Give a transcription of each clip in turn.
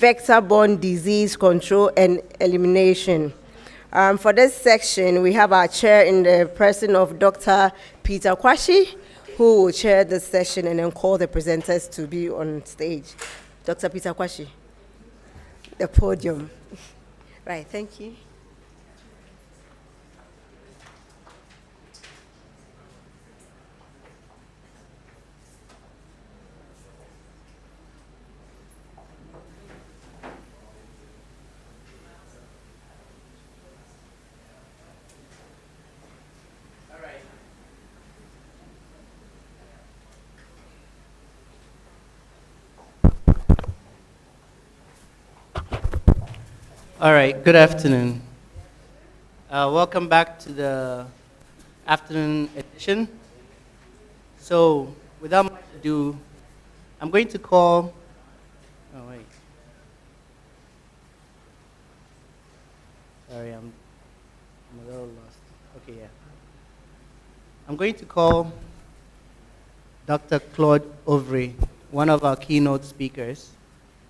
vector-borne disease control and elimination. For this section, we have our chair in the person of Dr. Peter Kwashi, who will chair this session and then call the presenters to be on stage. Dr. Peter Kwashi, the podium. Right, thank you. All right, good afternoon. Welcome back to the afternoon edition. So, without much ado, I'm going to call, oh wait. Sorry, I'm a little lost. Okay, yeah. I'm going to call Dr. Claude Ovry, one of our keynote speakers,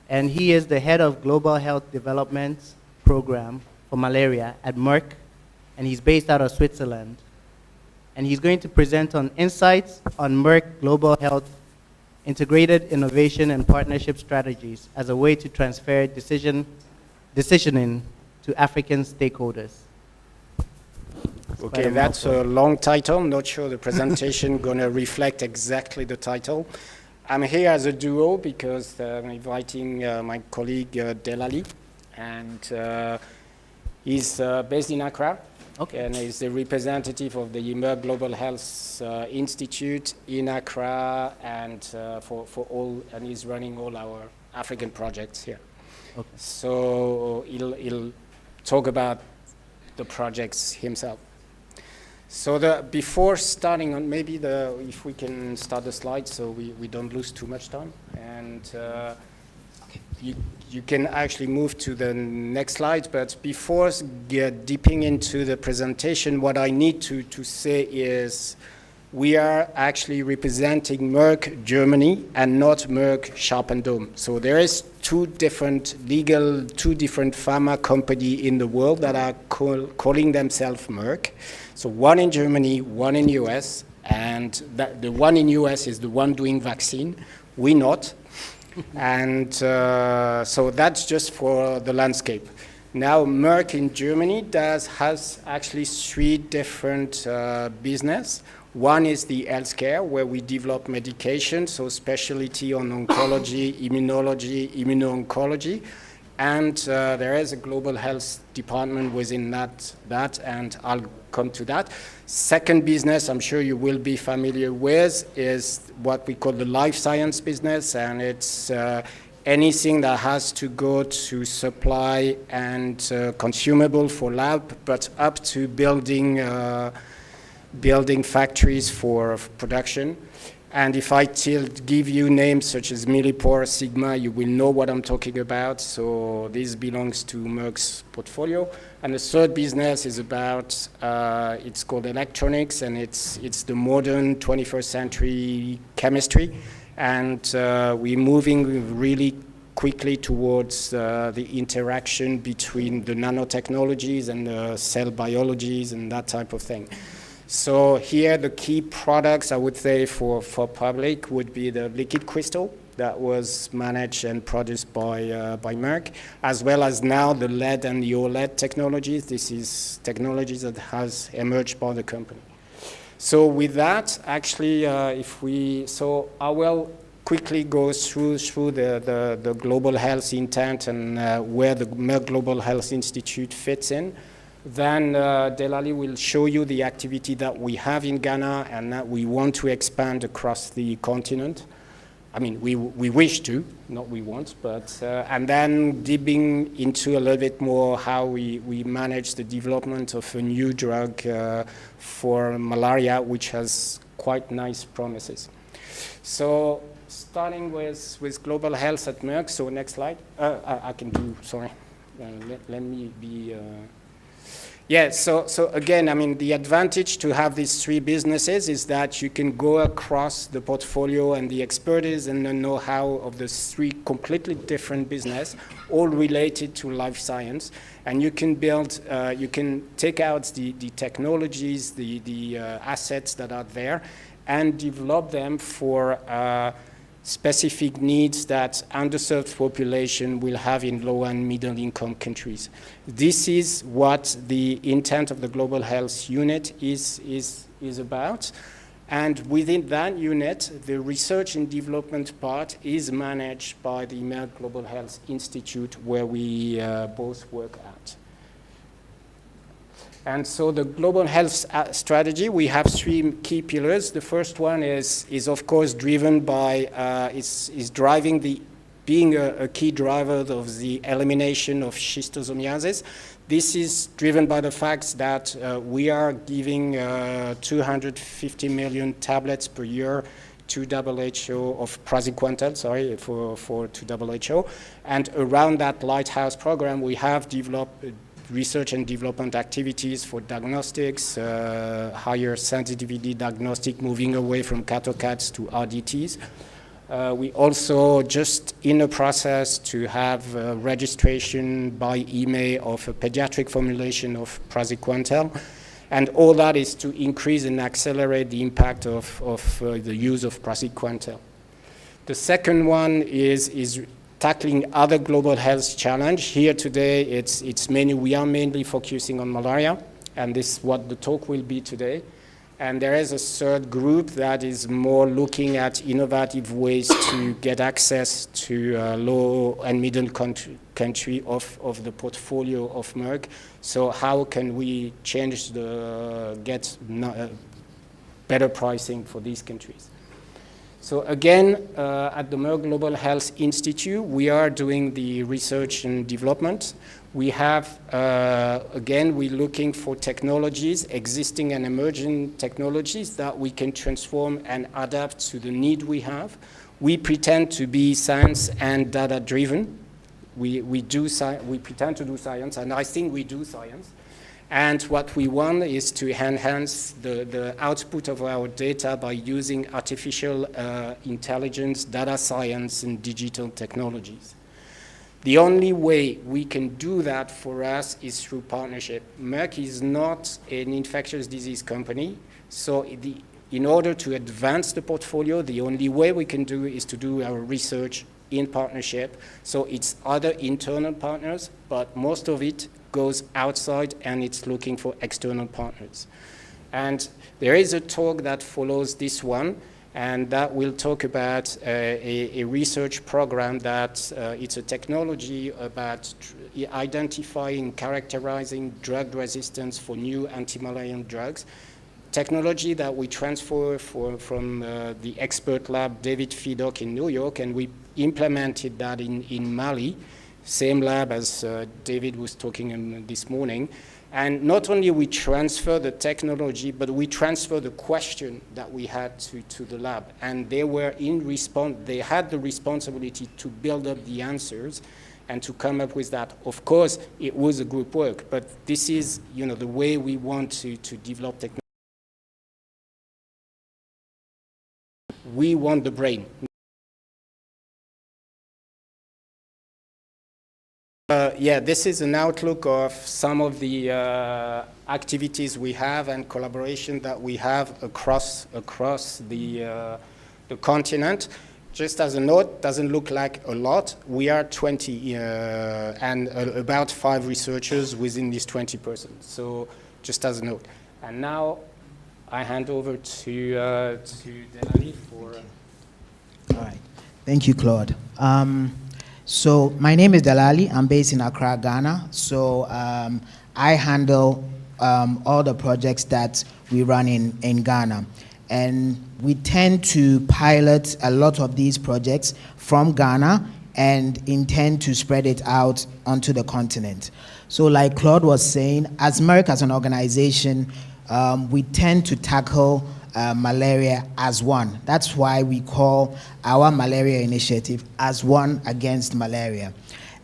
and he is the head of Global Health Development Program for malaria at Merck, and he's based out of Switzerland. And he's going to present on insights on Merck Global Health integrated innovation and partnership strategies as a way to transfer decisioning to African stakeholders. Okay, that's a long title. I'm not sure the presentation going to reflect exactly the title. I'm here as a duo because I'm inviting my colleague Delali, and he's based in Accra. Okay. And he's the representative of the Merck Global Health Institute in Accra, and for all, and he's running all our African projects here. Okay. So he'll talk about the projects himself. So before starting on, maybe if we can start the slide so we don't lose too much time, and you can actually move to the next slide, but before dipping into the presentation, what I need to say is we are actually representing Merck Germany and not Merck Sharp and Dohme. So there is two different pharma companies in the world that are calling themselves Merck. So one in Germany, one in US, and the one in US is the one doing vaccine. We not. And so that's just for the landscape. Now Merck in Germany has actually three different business. One is the healthcare, where we develop medication, so specialty on oncology, immunology, immuno-oncology. And there is a global health department within that, and I'll come to that. Second business, I'm sure you will be familiar with, is what we call the life science business, and it's anything that has to go to supply and consumable for lab, but up to building factories for production. And if I give you names such as Millipore, Sigma, you will know what I'm talking about. So this belongs to Merck's portfolio. And the third business is about, it's called electronics, and it's the modern 21st century chemistry. And we're moving really quickly towards the interaction between the nanotechnologies and the cell biologies and that type of thing. So here the key products I would say for public would be the liquid crystal that was managed and produced by Merck, as well as now the LED and the OLED technologies. This is technologies that has emerged by the company. So with that, actually, I will quickly go through the global health intent and where the Merck Global Health Institute fits in. Then Delali will show you the activity that we have in Ghana and that we want to expand across the continent. I mean, we wish to, not we want, but, and then dipping into a little bit more how we manage the development of a new drug for malaria, which has quite nice promises. So starting with global health at Merck, so next slide. I can do, sorry, let me be, Yeah, so again, I mean, the advantage to have these three businesses is that you can go across the portfolio and the expertise and the know-how of the three completely different business, all related to life science. And you can build, you can take out the technologies, the assets that are there, and develop them for specific needs that underserved population will have in low and middle income countries. This is what the intent of the Global Health Unit is about. And within that unit, the research and development part is managed by the Merck Global Health Institute, where we both work at. And so the global health strategy, we have three key pillars. The first one is of course driven by, is driving being a key driver of the elimination of schistosomiasis. This is driven by the fact that we are giving 250 million tablets per year to WHO of praziquantel, to WHO. And around that Lighthouse program, we have developed research and development activities for diagnostics, higher sensitivity diagnostic, moving away from CAT/CATs to RDTs. We also just in a process to have registration by EMA of a pediatric formulation of praziquantel. And all that is to increase and accelerate the impact of the use of praziquantel. The second one is tackling other global health challenge. Here today, we are mainly focusing on malaria, and this is what the talk will be today. And there is a third group that is more looking at innovative ways to get access to low and middle country of the portfolio of Merck. So how can we change get better pricing for these countries? So again, at the Merck Global Health Institute, we are doing the research and development. We have, again, we're looking for technologies, existing and emerging technologies that we can transform and adapt to the need we have. We pretend to be science and data-driven. We pretend to do science, and I think we do science. And what we want is to enhance the output of our data by using artificial intelligence, data science, and digital technologies. The only way we can do that for us is through partnership. Merck is not an infectious disease company, so in order to advance the portfolio, the only way we can do is to do our research in partnership. So it's other internal partners, but most of it goes outside and it's looking for external partners. And there is a talk that follows this one, and that will talk about a research program that it's a technology about identifying, characterizing drug resistance for new anti-malarial drugs. Technology that we transfer from the expert lab David Fidock in New York, and we implemented that in Mali. Same lab as David was talking this morning. And not only we transfer the technology, but we transfer the question that we had to the lab. And they were they had the responsibility to build up the answers and to come up with that. Of course, it was a group work, but this is, the way we want to develop technology. We want the brain. This is an outlook of some of the activities we have and collaboration that we have across the continent. Just as a note, doesn't look like a lot. We are 20 and about 5 researchers within these 20 persons. So just as a note. And now I hand over to Delali for. All right. Thank you, Claude. So my name is Delali. I'm based in Accra, Ghana. So I handle all the projects that we run in Ghana. And we tend to pilot a lot of these projects from Ghana and intend to spread it out onto the continent. So like Claude was saying, as Merck as an organization, we tend to tackle malaria as one. That's why we call our malaria initiative as one against malaria.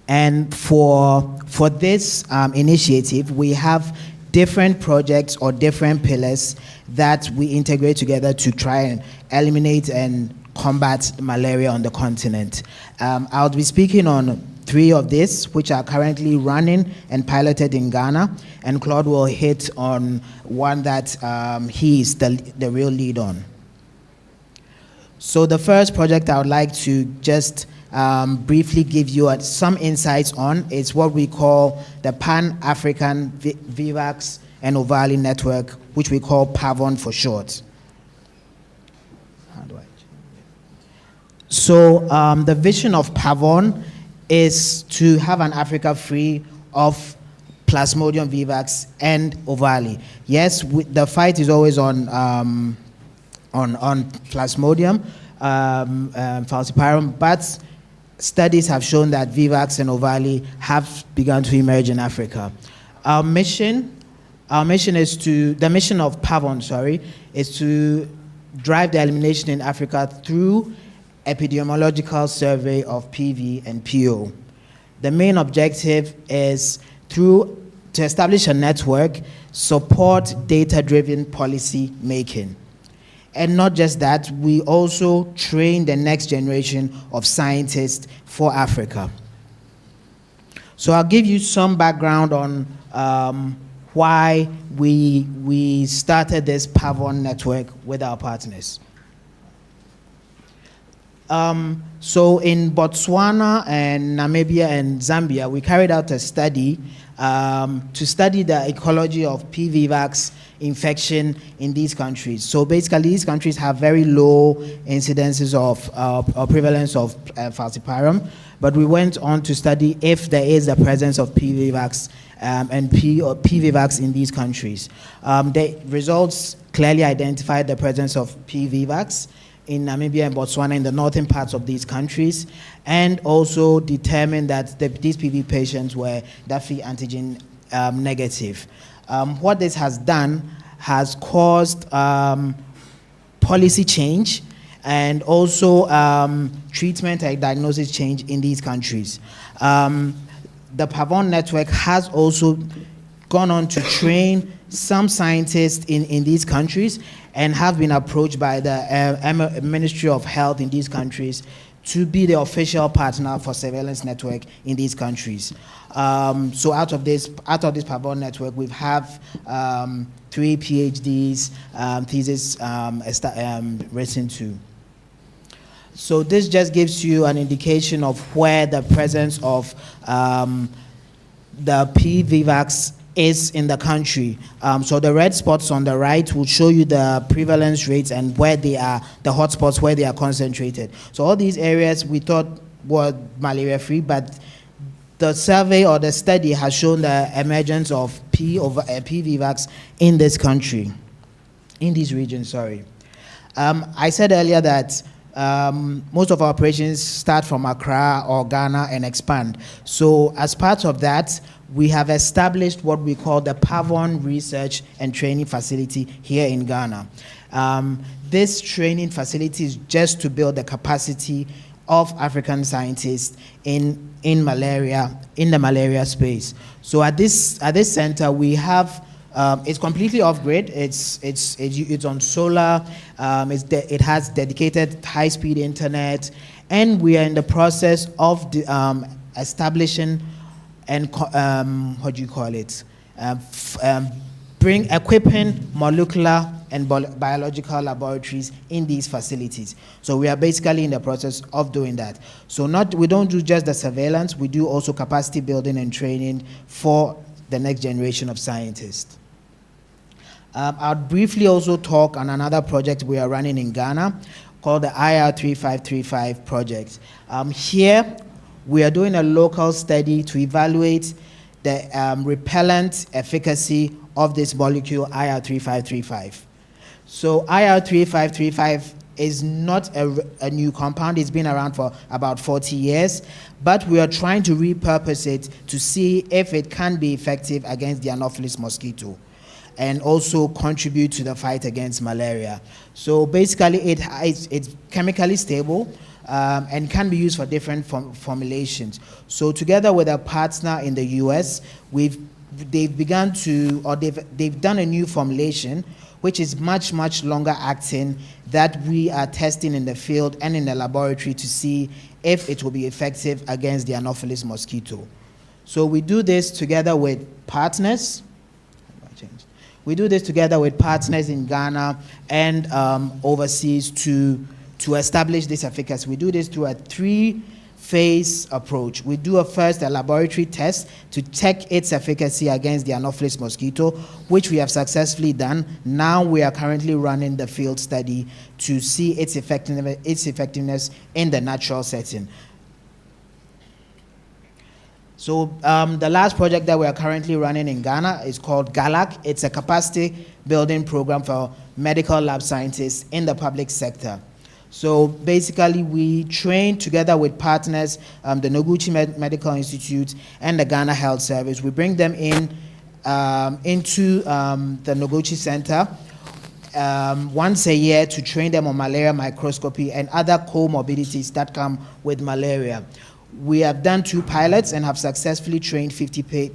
And for this initiative, we have different projects or different pillars that we integrate together to try and eliminate and combat malaria on the continent. I'll be speaking on 3 of these, which are currently running and piloted in Ghana, and Claude will hit on one that he is the real lead on. So the first project I would like to just briefly give you some insights on is what we call the Pan-African VIVAX and Ovale Network, which we call PAVON for short. How do I change it? So the vision of PAVON is to have an Africa free of Plasmodium vivax and Ovale. Yes, the fight is always on Plasmodium falciparum, but studies have shown that vivax and Ovale have begun to emerge in Africa. The mission of PAVON, is to drive the elimination in Africa through epidemiological survey of PV and PO. The main objective is to establish a network, support data-driven policy making. And not just that, we also train the next generation of scientists for Africa. So I'll give you some background on why we started this PAVON network with our partners. So in Botswana and Namibia and Zambia, we carried out a study to study the ecology of PVVAX infection in these countries. So basically, these countries have very low incidences of or prevalence of falciparum, but we went on to study if there is a presence of PVVAX and PVVAX in these countries. The results clearly identified the presence of PVVAX in Namibia and Botswana in the northern parts of these countries, and also determined that these PV patients were definitely antigen negative. What this has done has caused policy change and also treatment and diagnosis change in these countries. The PAVON network has also gone on to train some scientists in these countries and have been approached by the Ministry of Health in these countries to be the official partner for surveillance network in these countries. So out of this PAVON network, we have 3 PhDs thesis written to. So this just gives you an indication of where the presence of the PVVAX is in the country. So the red spots on the right will show you the prevalence rates and where they are, the hotspots where they are concentrated. So all these areas we thought were malaria-free, but the survey or the study has shown the emergence of PVVAX in this country, in these regions, sorry. I said earlier that most of our operations start from Accra or Ghana and expand. So as part of that, we have established what we call the PAVON Research and Training Facility here in Ghana. This training facility is just to build the capacity of African scientists in malaria, in the malaria space. So at this center, we have it's completely off-grid. It's on solar. It has dedicated high-speed internet, and we are in the process of establishing and equipping molecular and biological laboratories in these facilities. So we are basically in the process of doing that. So we don't do just the surveillance, we do also capacity building and training for the next generation of scientists. I'll briefly also talk on another project we are running in Ghana called the IR3535 project. Here, we are doing a local study to evaluate the repellent efficacy of this molecule IR3535. So IR3535 is not a new compound. It's been around for about 40 years, but we are trying to repurpose it to see if it can be effective against the Anopheles mosquito and also contribute to the fight against malaria. So basically, it's chemically stable and can be used for different formulations. So together with a partner in the US, we've they've begun to, or they've done a new formulation, which is much, much longer acting, that we are testing in the field and in the laboratory to see if it will be effective against the Anopheles mosquito. So we do this together with partners. We do this together with partners in Ghana and overseas to establish this efficacy. We do this through a three-phase approach. We do a laboratory test to check its efficacy against the Anopheles mosquito, which we have successfully done. Now we are currently running the field study to see its effectiveness in the natural setting. So the last project that we are currently running in Ghana is called GALAC. It's a capacity building program for medical lab scientists in the public sector. So basically we train together with partners, the Noguchi Medical Institute and the Ghana Health Service. We bring them in into the Noguchi Center once a year to train them on malaria microscopy and other comorbidities that come with malaria. We have done 2 pilots and have successfully trained 50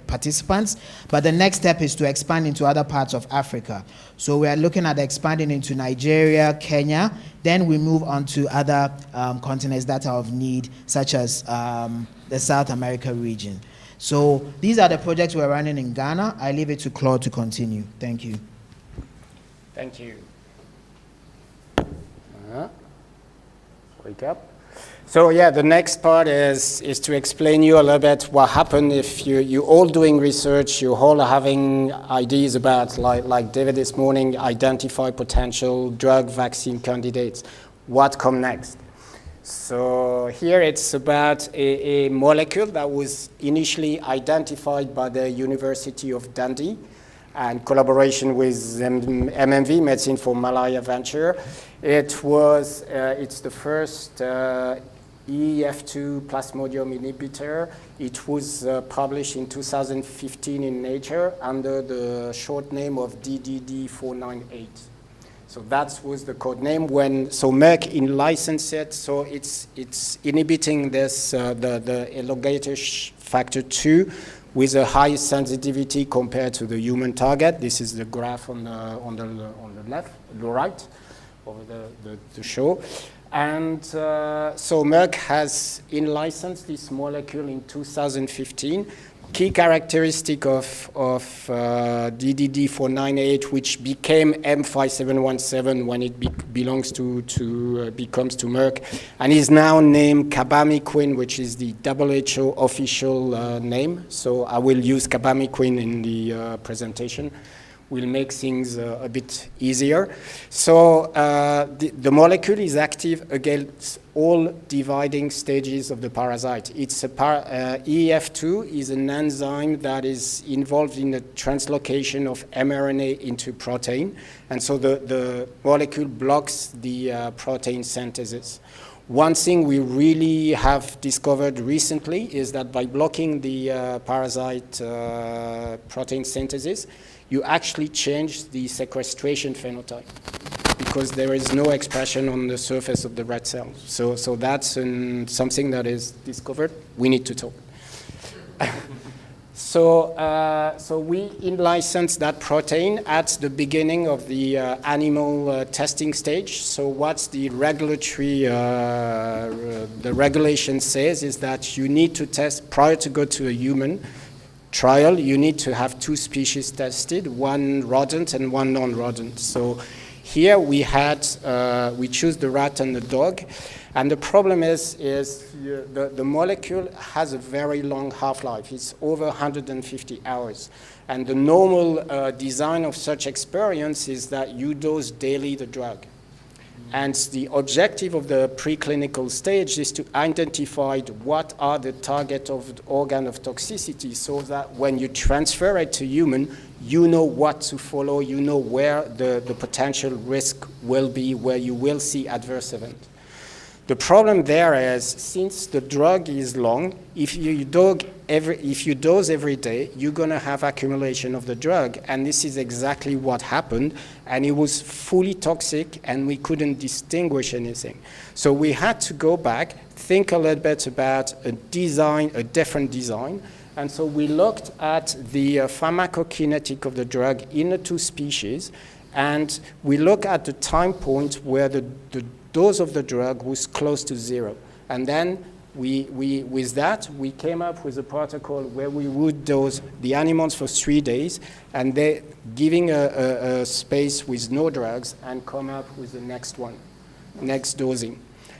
participants, but the next step is to expand into other parts of Africa. So we are looking at expanding into Nigeria, Kenya, then we move on to other continents that are of need, such as the South America region. So these are the projects we're running in Ghana. I leave it to Claude to continue. Thank you. Thank you. Wake up. So yeah, the next part is to explain you a little bit what happened if you're all doing research, you're all having ideas about, like David this morning, identify potential drug vaccine candidates. What come next? So here it's about a molecule that was initially identified by the University of Dundee and collaboration with MMV, Medicine for Malaria Venture. It's the first EF2 plasmodium inhibitor. It was published in 2015 in Nature under the short name of DDD498. So that was the code name so Merck in-licensed it. So it's inhibiting this, the elongator factor 2 with a high sensitivity compared to the human target. This is the graph on the left, the right, over the show. And so Merck has in-licensed this molecule in 2015. Key characteristic of DDD498, which became M5717 when it becomes to Merck, and is now named cabamyquin, which is the WHO official name. So I will use cabamyquin in the presentation. Will make things a bit easier. So the molecule is active against all dividing stages of the parasite. It's EF2 is an enzyme that is involved in the translocation of mRNA into protein, and so the molecule blocks the protein synthesis. One thing we really have discovered recently is that by blocking the parasite protein synthesis, you actually change the sequestration phenotype because there is no expression on the surface of the red cells. So that's something that is discovered. We need to talk. So we in-licensed that protein at the beginning of the animal testing stage. So what's the regulatory, the regulation says is that you need to test prior to go to a human trial. You need to have 2 species tested, one rodent and one non-rodent. So here we choose the rat and the dog. And the problem is the molecule has a very long half-life. It's over 150 hours. And the normal design of such experience is that you dose daily the drug. And the objective of the preclinical stage is to identify what are the target of the organ of toxicity so that when you transfer it to human, you know what to follow, you know where the potential risk will be, where you will see adverse event. The problem there is, since the drug is long, if you dose every day, you're going to have accumulation of the drug, and this is exactly what happened, and it was fully toxic, and we couldn't distinguish anything. So we had to go back, think a little bit about a different design, And so we looked at the pharmacokinetic of the drug in the two species, and we look at the time point where the dose of the drug was close to 0. And then with that, we came up with a protocol where we would dose the animals for 3 days, and they giving a space with no drugs, and come up with the next dosing.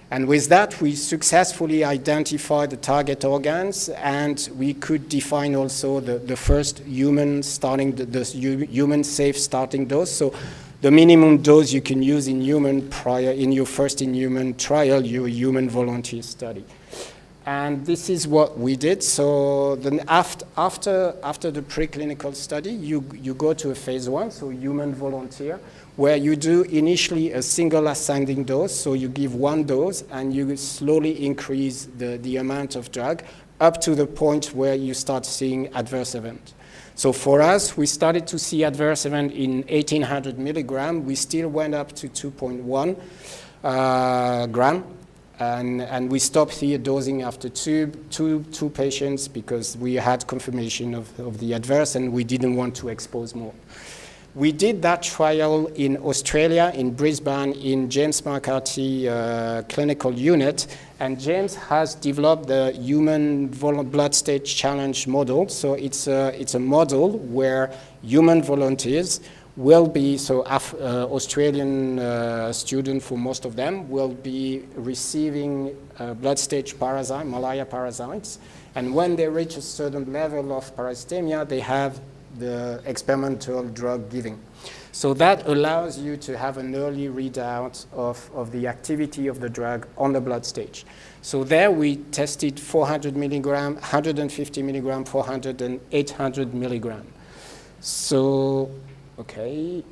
And with that, we successfully identified the target organs, and we could define also the first human starting, the human safe starting dose. So the minimum dose you can use in human prior, in your first in-human trial, your human volunteer study. And this is what we did. So then after the preclinical study, you go to a phase 1, so human volunteer, where you do initially a single ascending dose. So you give 1 dose, and you slowly increase the amount of drug up to the point where you start seeing adverse event. So for us, we started to see adverse event in 1800 milligram. We still went up to 2.1 gram. And we stopped here dosing after two patients because we had confirmation of the adverse, and we didn't want to expose more. We did that trial in Australia, in Brisbane, in James McCarthy clinical unit, and James has developed the human blood stage challenge model. So it's a model where human volunteers will be, so Australian students, for most of them, will be receiving blood stage parasite, malaria parasites, and when they reach a certain level of parasitemia, they have the experimental drug giving. So that allows you to have an early readout of the activity of the drug on the blood stage. So there we tested 400 milligram, 150 milligram, 400 and 800 milligram. So, okay.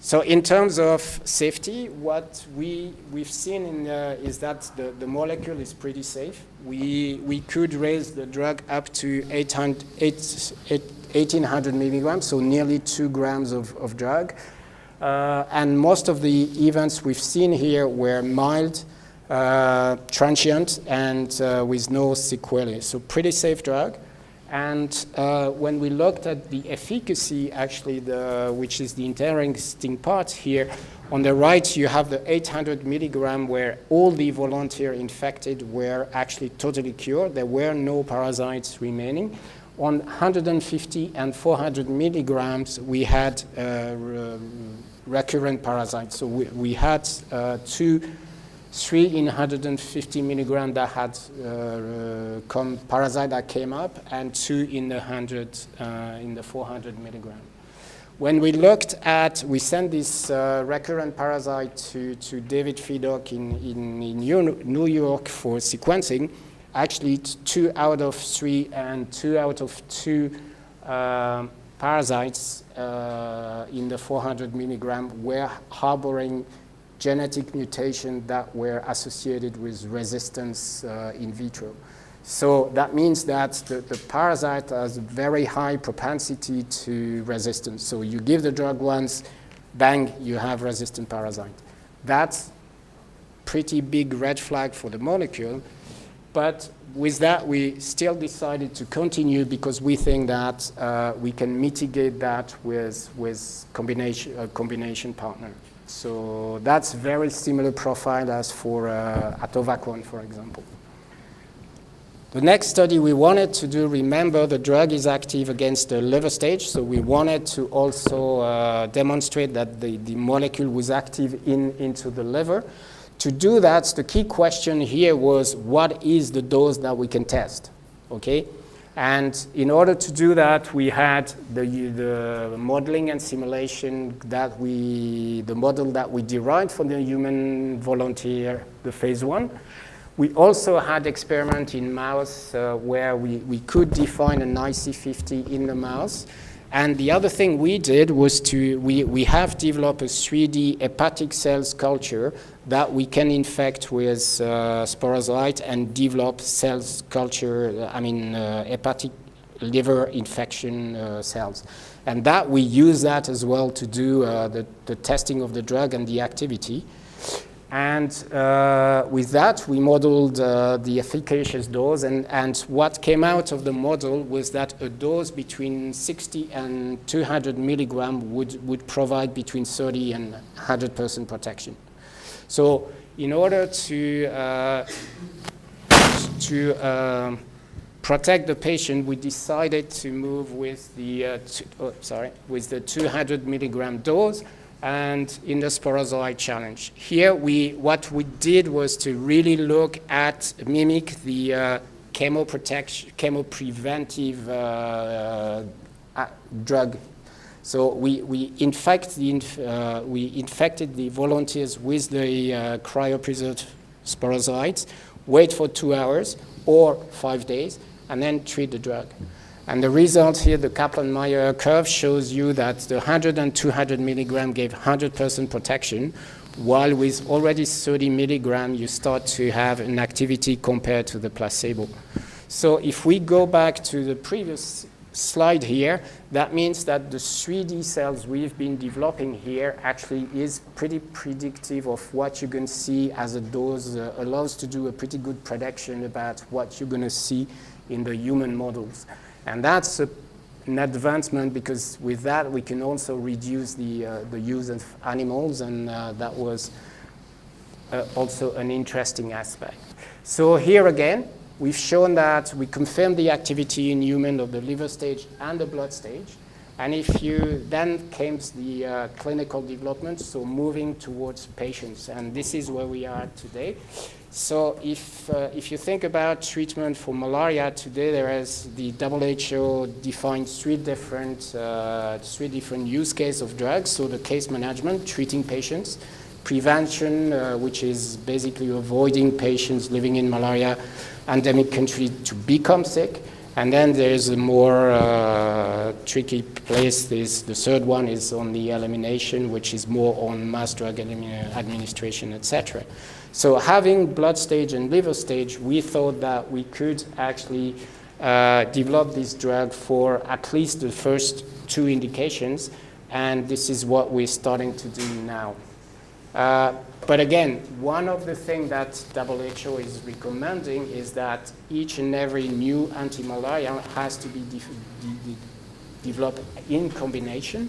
So in terms of safety, what we've seen is that the molecule is pretty safe. We could raise the drug up to 1800 milligrams, so nearly 2 grams of drug. And most of the events we've seen here were mild, transient, and with no sequelae. So pretty safe drug. And when we looked at the efficacy, actually, which is the interesting part here, on the right you have the 800 milligram where all the volunteer infected were actually totally cured. There were no parasites remaining. On 150 and 400 milligrams, we had recurrent parasites. So we had 3 in 150 milligram that had parasite that came up, and 2 in the 400 milligram. When we looked at, we sent this recurrent parasite to David Fedock in New York for sequencing. Actually, 2 out of 3 and 2 out of 2 parasites in the 400 milligram were harboring genetic mutation that were associated with resistance in vitro. So that means that the parasite has a very high propensity to resistance. So you give the drug once, bang, you have resistant parasite. That's pretty big red flag for the molecule. But with that, we still decided to continue because we think that we can mitigate that with combination partner. So that's very similar profile as for atovaquone, for example. The next study we wanted to do, remember, the drug is active against the liver stage, so we wanted to also demonstrate that the molecule was active into the liver. To do that, the key question here was, what is the dose that we can test, okay? And in order to do that, we had the modeling and simulation the model that we derived from the human volunteer, the phase 1. We also had experiment in mouse where we could define an IC50 in the mouse. And the other thing we did was we have developed a 3D hepatic cells culture that we can infect with sporozoite and develop cells culture, hepatic liver infection cells. And that we use that as well to do the testing of the drug and the activity. And with that, we modeled the efficacious dose, and what came out of the model was that a dose between 60 and 200 milligram would provide between 30 and 100% protection. So in order to protect the patient, we decided to move with the 200 milligram dose, and in the sporozoite challenge. Here, what we did was to really mimic the chemopreventive drug. So we infected the volunteers with the cryopreserved sporozoites, wait for 2 hours or 5 days, and then treat the drug. And the result here, the Kaplan-Meier curve, shows you that the 100 and 200 milligram gave 100% protection, while with already 30 milligram, you start to have an activity compared to the placebo. So if we go back to the previous slide here, that means that the 3D cells we've been developing here actually is pretty predictive of what you're going to see as a dose, allows to do a pretty good prediction about what you're going to see in the human models. And that's an advancement, because with that we can also reduce the use of animals, and that was also an interesting aspect. So here again, we've shown that we confirmed the activity in human of the liver stage and the blood stage. And if you then came the clinical development, so moving towards patients, and this is where we are today. So if you think about treatment for malaria today, there is the WHO defined three different use cases of drugs. So the case management, treating patients, prevention, which is basically avoiding patients living in malaria endemic country to become sick. And then there's a more tricky place. The third one is on the elimination, which is more on mass drug administration, etc. So having blood stage and liver stage, we thought that we could actually develop this drug for at least the first two indications, and this is what we're starting to do now. But again, one of the things that WHO is recommending is that each and every new anti-malaria has to be developed in combination,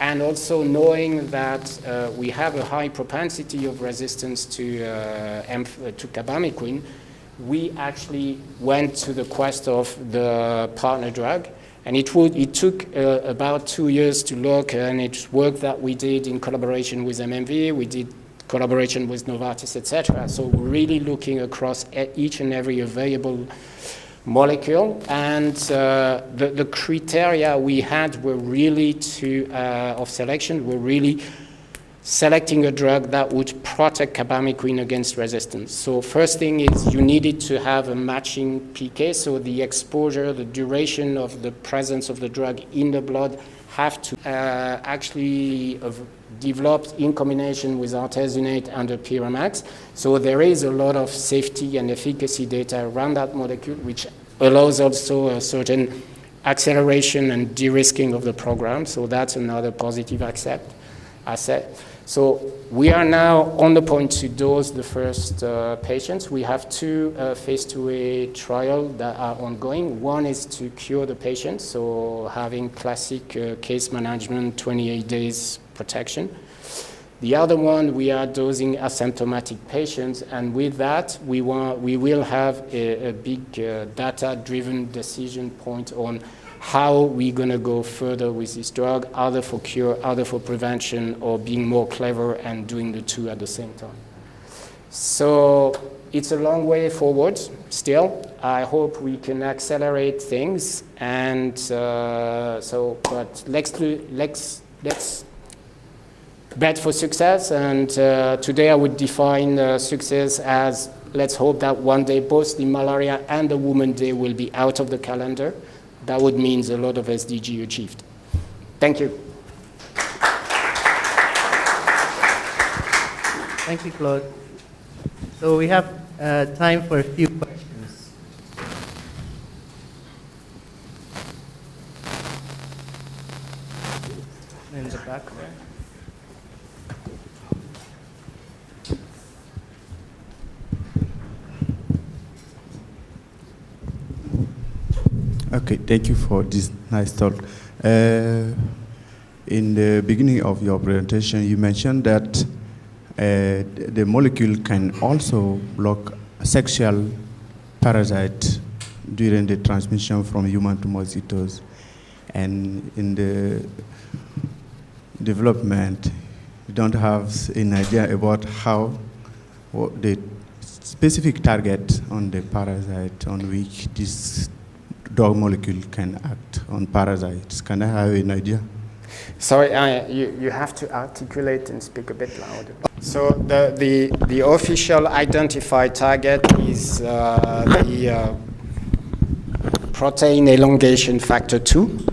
and also knowing that we have a high propensity of resistance to carbamazepine, we actually went to the quest of the partner drug. And it took about 2 years to look, and it's work that we did in collaboration with MMV, we did collaboration with Novartis, etc. So we're really looking across each and every available molecule, and the criteria we had were really of selection were really selecting a drug that would protect carbamazepine against resistance. So first thing is you needed to have a matching PK, so the exposure, the duration of the presence of the drug in the blood have to actually developed in combination with artesunate and the Piramax. So there is a lot of safety and efficacy data around that molecule, which allows also a certain acceleration and de-risking of the program. So that's another positive asset. So we are now on the point to dose the first patients. We have two phase 2A trials that are ongoing. One is to cure the patients, so having classic case management, 28 days protection. The other one, we are dosing asymptomatic patients, and with that, we will have a big data-driven decision point on how we're going to go further with this drug, either for cure, either for prevention, or being more clever and doing the two at the same time. So it's a long way forward still. I hope we can accelerate things, and but let's bet for success. And today I would define success as, let's hope that one day both the malaria and the Women's Day will be out of the calendar. That would mean a lot of SDG achieved. Thank you. Thank you, Claude. So we have time for a few questions. In the back there. Okay, thank you for this nice talk. In the beginning of your presentation, you mentioned that the molecule can also block sexual parasite during the transmission from human to mosquitoes. And in the development, you don't have an idea about how the specific target on the parasite on which this drug molecule can act on parasites. Can I have an idea? Sorry, you have to articulate and speak a bit louder. So the official identified target is the protein elongation factor 2.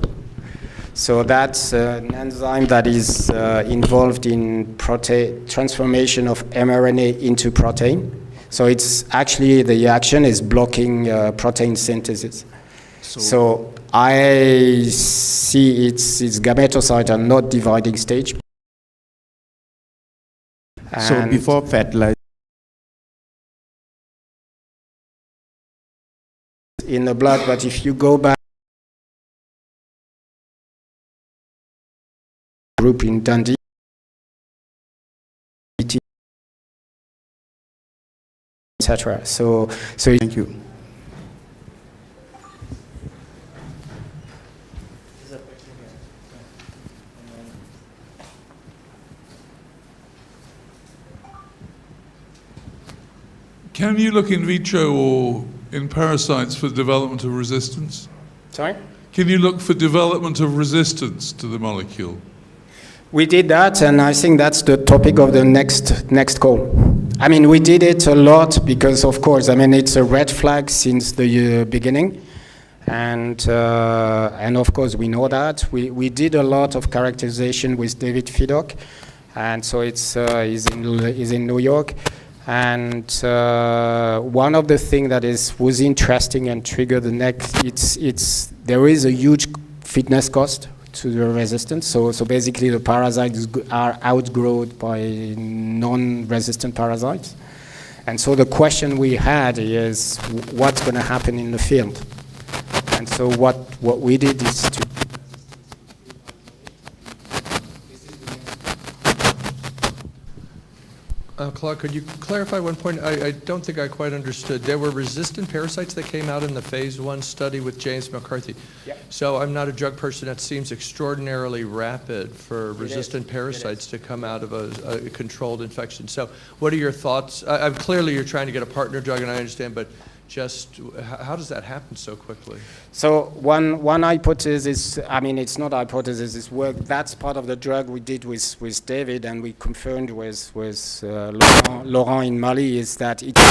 So that's an enzyme that is involved in transformation of mRNA into protein. So it's actually, the action is blocking protein synthesis. So I see its gametocytes are not dividing stage. So And before fertilization, in the blood, but if you go back group in Dundee, etc. So thank you. Can you look in vitro or in parasites for development of resistance? sorry? Can you look for development of resistance to the molecule? We did that, and I think that's the topic of the next call. I mean, we did it a lot because, of course, I mean, it's a red flag since the beginning, and of course we know that. We did a lot of characterization with David Fiddock, and so he's in New York. And one of the things that was interesting and triggered the next, there is a huge fitness cost to the resistance. So basically the parasites are outgrown by non-resistant parasites. And so the question we had is, what's going to happen in the field? And so what we did is to Claude, could you clarify one point? I don't think I quite understood. There were resistant parasites that came out in the phase 1 study with James McCarthy. Yep. So I'm not a drug person. That seems extraordinarily rapid for resistant parasites to come out of a controlled infection. So what are your thoughts? Clearly you're trying to get a partner drug, and I understand, but just how does that happen so quickly? So one hypothesis, I mean, it's not a hypothesis, it's work. That's part of the drug we did with David, and we confirmed with Laurent in Mali, is that it's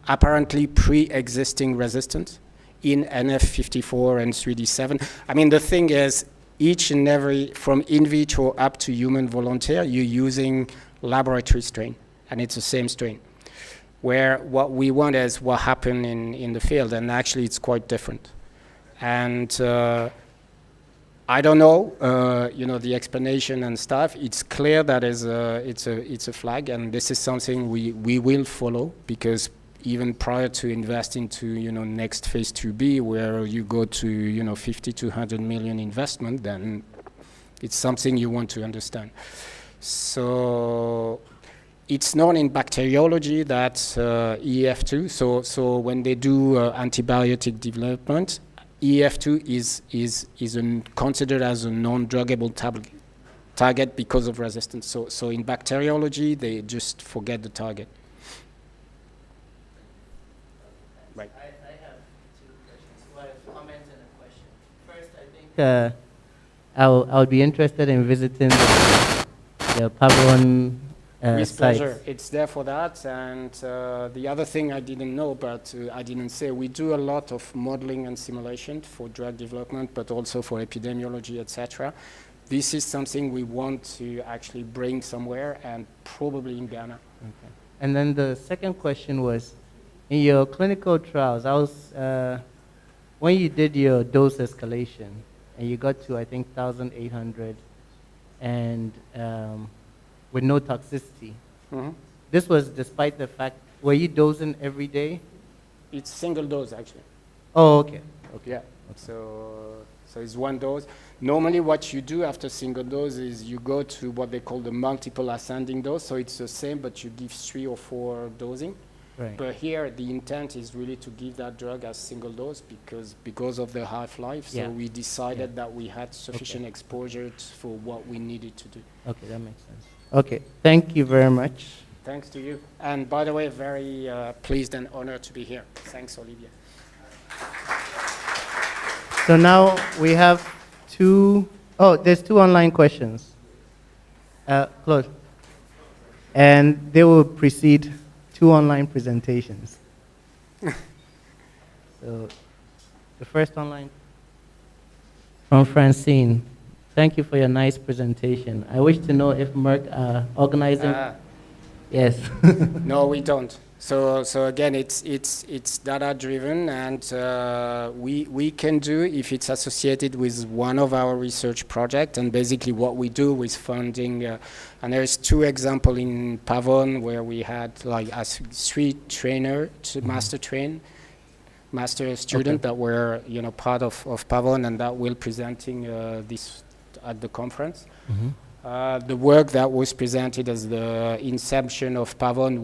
apparently pre-existing resistance in NF54 and 3D7. I mean, the thing is, each and every, from in vitro up to human volunteer, you're using laboratory strain, and it's the same strain. Where what we want is what happened in the field, and actually it's quite different. And I don't know, the explanation and stuff. It's clear that it's a flag, and this is something we will follow, because even prior to investing to next phase 2B, where you go to 50 to 100 million investment, then it's something you want to understand. So it's known in bacteriology that EF2, so when they do antibiotic development, EF2 is considered as a non-druggable target because of resistance. So in bacteriology, they just forget the target. Right. I have two questions. One comment and a question. First, I think I would be interested in visiting the Pavon With site. pleasure. It's there for that. And the other thing I didn't know, but I didn't say, we do a lot of modeling and simulation for drug development, but also for epidemiology, etc. This is something we want to actually bring somewhere, and probably in Ghana. Okay. And then the second question was, in your clinical trials, when you did your dose escalation, and you got to, I think, 1,800, and with no toxicity. Mm-hmm. This was despite the fact, were you dosing every day? It's single dose, actually. Oh, okay. Okay. Yeah. So it's one dose. Normally, what you do after single dose is you go to what they call the multiple ascending dose. So it's the same, but you give 3 or 4 dosing. Right. But here, the intent is really to give that drug as single dose because of the half-life. So Yeah. we decided that we had sufficient exposure for what we needed to do. Okay, that makes sense. Okay, thank you very much. Thanks to you. And by the way, very pleased and honored to be here. Thanks, Olivia. So now we have there's 2 online questions. Claude. And they will precede 2 online presentations. So the first online from Francine. Thank you for your nice presentation. I wish to know if Merck are organizing. Yes. No, we don't. So again, it's data driven, and we can do if it's associated with one of our research projects. And basically, what we do with funding, and there's 2 examples in Pavon where we had like 3 trainer to master student that were part of Pavon, and that will presenting this at the conference. The work that was presented as the inception of Pavon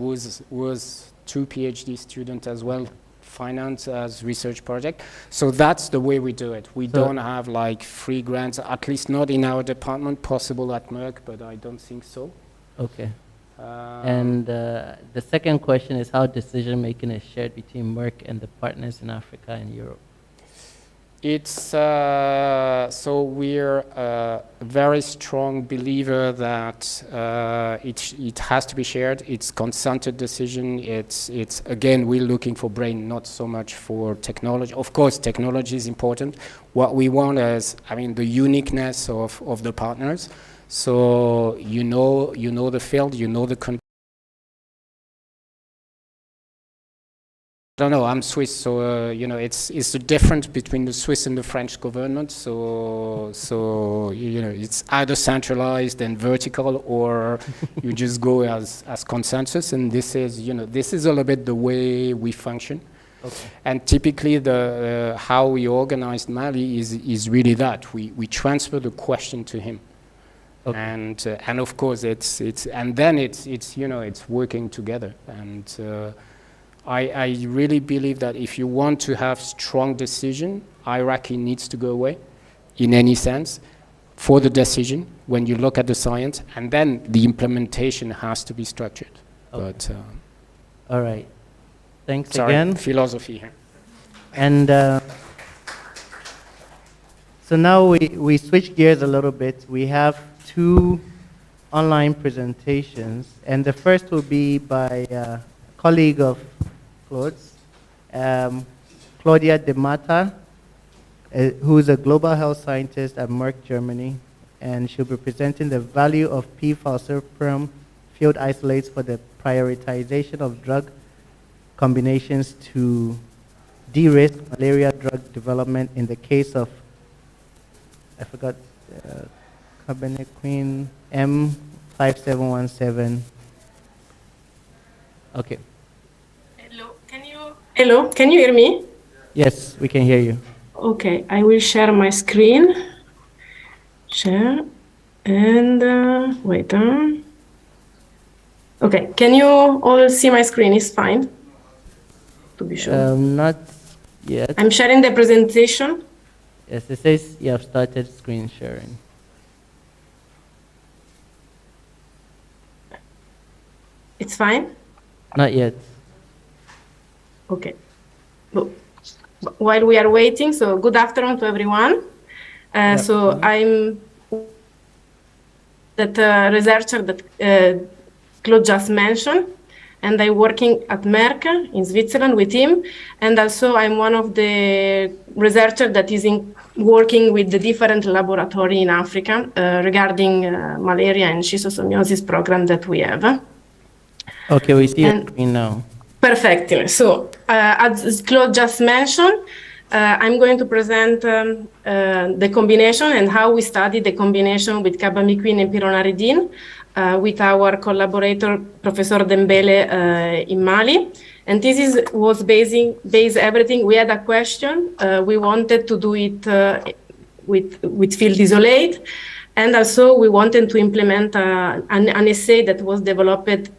was 2 PhD students as well, financed as research project. So that's the way we do it. We don't have like free grants, at least not in our department, possible at Merck, but I don't think so. Okay. And the second question is how decision making is shared between Merck and the partners in Africa and Europe. It's so we're a very strong believer that it has to be shared. It's consented decision. It's again, we're looking for brain, not so much for technology. Of course, technology is important. What we want is, the uniqueness of the partners. So you know the field, you know the country. I don't know, I'm Swiss, so it's the difference between the Swiss and the French government. So it's either centralized and vertical, or you just go as consensus. And this is a little bit the way we function. Okay. And typically, the how we organized Mali is really that we transfer the question to him. Okay. And of course it's working together. And I really believe that if you want to have strong decision, hierarchy needs to go away in any sense for the decision when you look at the science, and then the implementation has to be structured. Okay. But all right, thanks again. Philosophy here. And so now we switch gears a little bit. We have 2 online presentations, and the first will be by a colleague of Claude's, Claudia De Mata, who is a global health scientist at Merck, Germany, and she'll be presenting the value of P-falciparum field isolates for the prioritization of drug combinations to de-risk malaria drug development in the case of, carbanequine M5717. Okay. Hello, can you hear me? Yes, we can hear you. Okay, I will share my screen. Share, and wait. Okay, can you all see my screen? It's fine, to be sure. Not yet. I'm sharing the presentation. Yes, it says you have started screen sharing. It's fine? Not yet. Okay. While we are waiting, so good afternoon to everyone. So I'm that researcher that Claude just mentioned, and I'm working at Merck in Switzerland with him, and also I'm one of the researchers that is working with the different laboratory in Africa regarding malaria and schistosomiasis program that we have. Okay, we see your screen now. Perfectly. So, as Claude just mentioned, I'm going to present the combination and how we study the combination with carbamazepine and pyronaridine with our collaborator, Professor Dembele, in Mali. And this was based everything. We had a question. We wanted to do it with field isolate. And also we wanted to implement an assay that was developed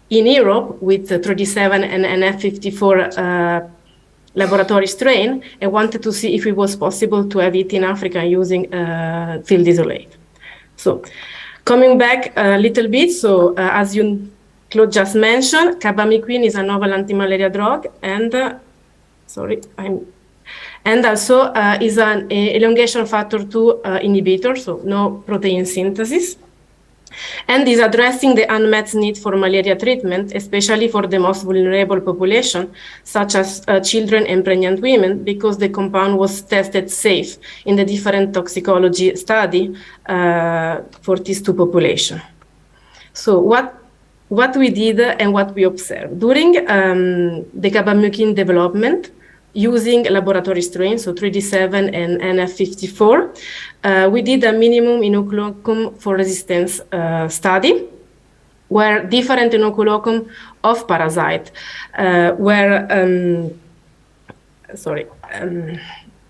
in Europe with 37 and NF54 laboratory strain, and wanted to see if it was possible to have it in Africa using field isolate. So coming back a little bit, so as Claude just mentioned, carbamazepine is a novel anti-malaria drug, and and also is an elongation factor 2 inhibitor, so no protein synthesis, and is addressing the unmet need for malaria treatment, especially for the most vulnerable population, such as children and pregnant women, because the compound was tested safe in the different toxicology study for these two populations. So what we did and what we observed during the carbamazepine development, using laboratory strains, so 3D7 and NF54, we did a minimum inoculum for resistance study, where different inoculum of parasite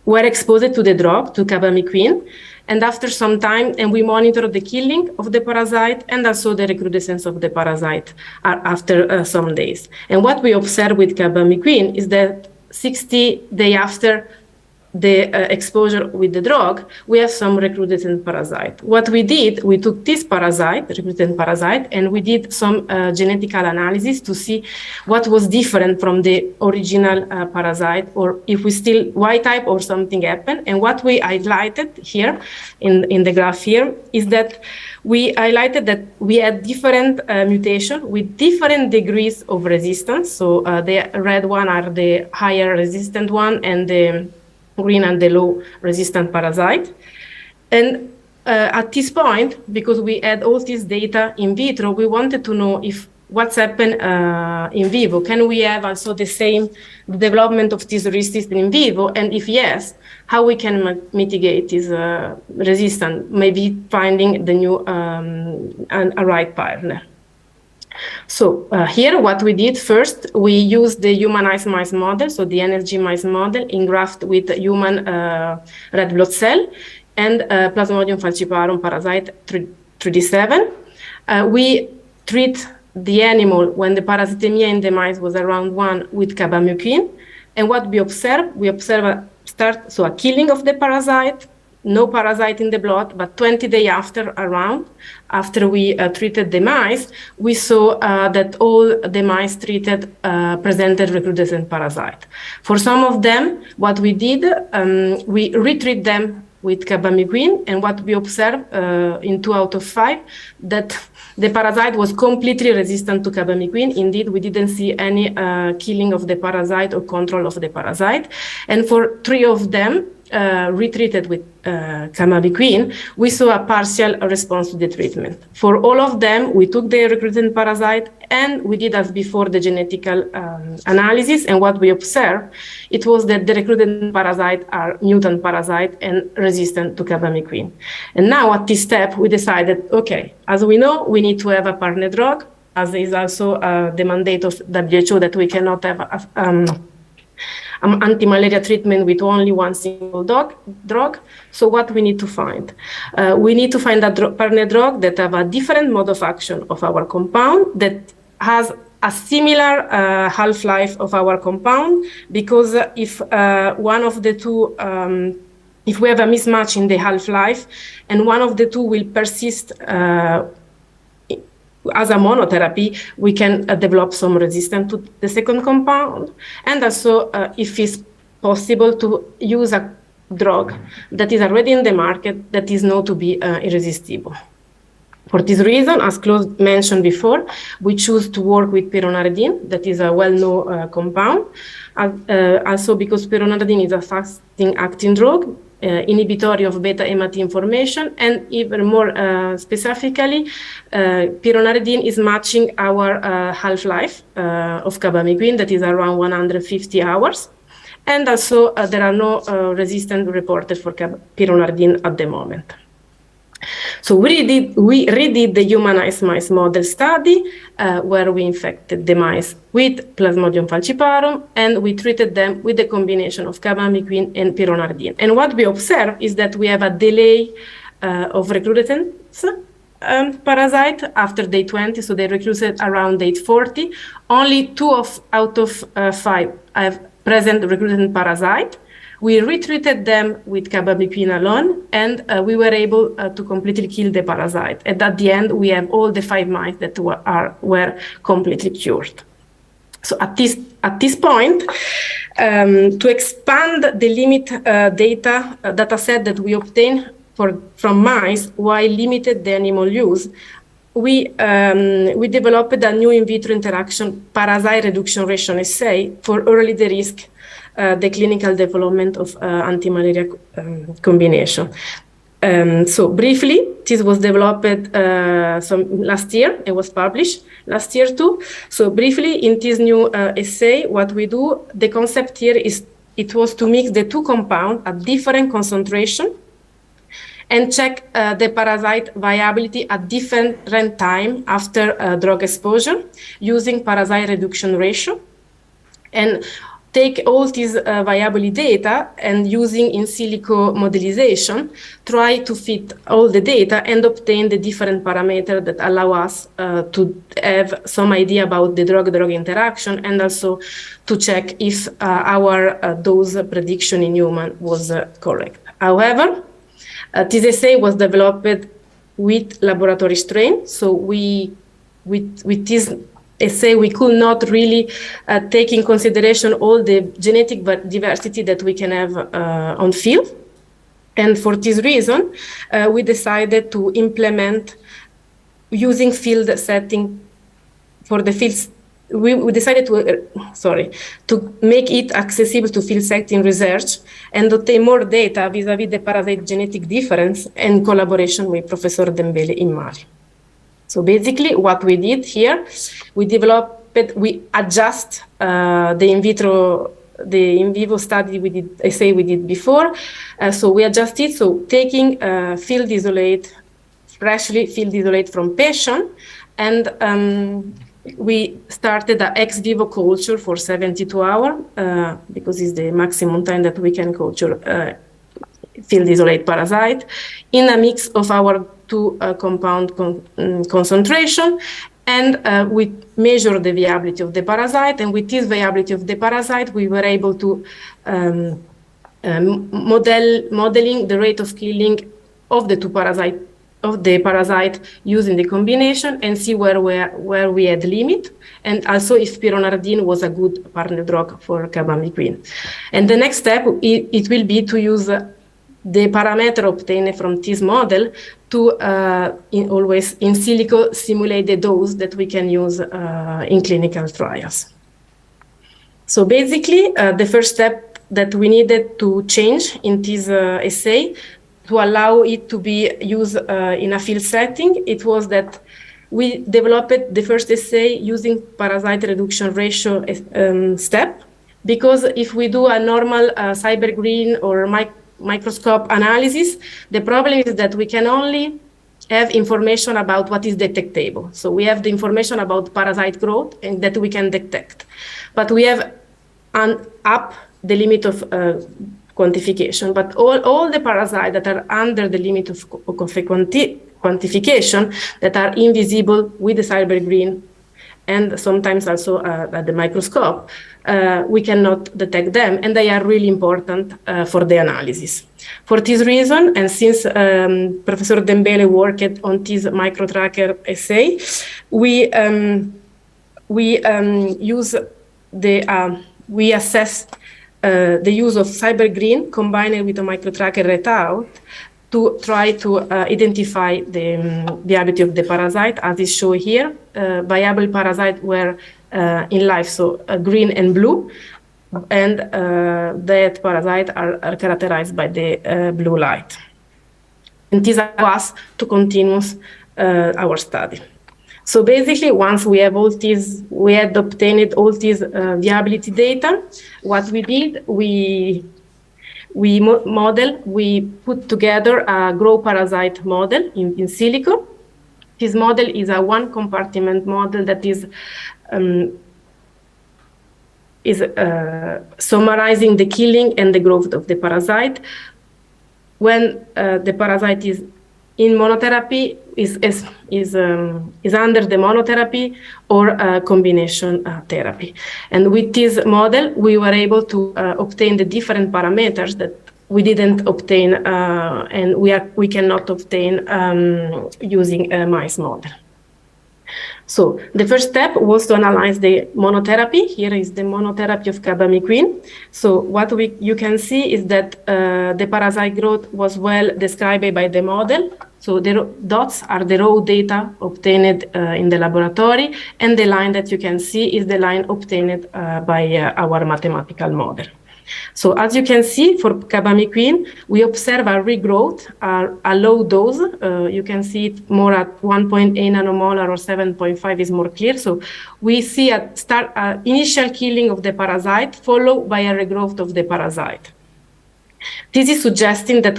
were exposed to the drug, to carbamazepine, and after some time, and we monitored the killing of the parasite and also the recrudescence of the parasite after some days. And what we observed with carbamazepine is that 60 days after the exposure with the drug, we have some recrudescent parasite. What we did, we took this parasite, recrudescent parasite, and we did some genetical analysis to see what was different from the original parasite, or if we still Y type or something happened. And what we highlighted here in the graph here is that we highlighted that we had different mutations with different degrees of resistance. So the red one are the higher resistant one, and the green and the low resistant parasite. And at this point, because we had all this data in vitro, we wanted to know if what's happened in vivo. Can we have also the same development of this resistance in vivo? And if yes, how we can mitigate this resistance, maybe finding the new a right partner. So here, what we did first, we used the humanized mice model, so the energy mice model, engrafted with human red blood cell and Plasmodium falciparum parasite 3D7. We treat the animal when the parasitemia in the mice was around 1 with carbamazepine. And what we observe a killing of the parasite, no parasite in the blood, but 20 days after we treated the mice, we saw that all the mice treated presented recrudescent parasite. For some of them, what we did, we retreat them with carbamazepine, and what we observed in 2 out of 5, that the parasite was completely resistant to carbamazepine. Indeed, we didn't see any killing of the parasite or control of the parasite. And for 3 of them, retreated with carbamazepine, we saw a partial response to the treatment. For all of them, we took the recruiting parasite and we did as before the genetical analysis. And what we observed, it was that the recruiting parasite are mutant parasite and resistant to carbamazepine. And now at this step, we decided, okay, as we know, we need to have a partner drug, as is also the mandate of WHO that we cannot have anti-malaria treatment with only one single drug. So what we need to find? We need to find a partner drug that have a different mode of action of our compound, that has a similar half-life of our compound, because if one of the two, if we have a mismatch in the half-life and one of the two will persist as a monotherapy, we can develop some resistance to the second compound. And also, if it's possible to use a drug that is already in the market that is known to be irresistible. For this reason, as Claude mentioned before, we choose to work with peronardine, that is a well-known compound. Also because peronardine is a fast-acting drug, inhibitory of beta-hematine formation, and even more specifically, peronardine is matching our half-life of carbamazepine, that is around 150 hours. And also, there are no resistance reported for peronardine at the moment. So we redid the humanized mice model study where we infected the mice with Plasmodium falciparum, and we treated them with a combination of carbamazepine and pironardine. And what we observed is that we have a delay of recrudescence parasite after day 20, so they recruited around day 40. Only 2 out of 5 have present recruited parasite. We retreated them with carbamazepine alone, and we were able to completely kill the parasite. And at the end, we have all the 5 mice that were completely cured. So at this point, to expand the limit data set that we obtained from mice while limited the animal use, we developed a new in vitro interaction parasite reduction ratio assay for early de-risk the clinical development of anti-malaria combination. So briefly, this was developed last year. It was published last year too. So briefly, in this new assay, what we do, the concept here is it was to mix the 2 compounds at different concentration and check the parasite viability at different time after drug exposure using parasite reduction ratio. And take all these viability data and using in silico modelization, try to fit all the data and obtain the different parameters that allow us to have some idea about the drug-drug interaction, and also to check if our dose prediction in human was correct. However, this assay was developed with laboratory strain, so with this assay, we could not really take in consideration all the genetic diversity that we can have on field. And for this reason, we decided to implement using field setting for the fields. We decided to make it accessible to field setting research and obtain more data vis-a-vis the parasite genetic difference in collaboration with Professor Dembele in Mali. So basically what we did here, we adjust the in vivo study assay we did before. So we adjusted, so taking freshly field isolate from patient, and we started an ex vivo culture for 72 hours, because it's the maximum time that we can culture field isolate parasite in a mix of our 2 compound concentration, and we measure the viability of the parasite, and with this viability of the parasite, we were able to modeling the rate of killing of the parasite using the combination, and see where we had limit, and also if pironardine was a good partner drug for carbamazepine. And the next step, it will be to use the parameter obtained from this model to always in silico simulate the dose that we can use in clinical trials. So basically, the first step that we needed to change in this assay to allow it to be used in a field setting, it was that we developed the first assay using parasite reduction ratio step, because if we do a normal cybergreen or microscope analysis, the problem is that we can only have information about what is detectable. So we have the information about parasite growth and that we can detect, but we have up the limit of quantification. But all the parasites that are under the limit of quantification, that are invisible with the cybergreen and sometimes also at the microscope, we cannot detect them, and they are really important for the analysis. For this reason, and since Professor Dembele worked on this micro-tracker assay, we assess the use of cybergreen combined with a micro-tracker readout to try to identify the viability of the parasite, as is shown here. Viable parasites were in life, so green and blue, and dead parasites are characterized by the blue light. And this allows us to continue our study. So basically, once we have all these, we had obtained all these viability data, what we did, we we put together a grow parasite model in silico. This model is a one compartment model that is summarizing the killing and the growth of the parasite. When the parasite is in monotherapy, is under the monotherapy or combination therapy. And with this model, we were able to obtain the different parameters that we didn't obtain and we cannot obtain using a mice model. So the first step was to analyze the monotherapy. Here is the monotherapy of carbamazepine. So what you can see is that the parasite growth was well described by the model. So the dots are the raw data obtained in the laboratory, and the line that you can see is the line obtained by our mathematical model. So as you can see, for carbamazepine, we observe a regrowth, a low dose. You can see it more at 1.8 nanomolar or 7.5 is more clear. So we see a initial killing of the parasite followed by a regrowth of the parasite. This is suggesting that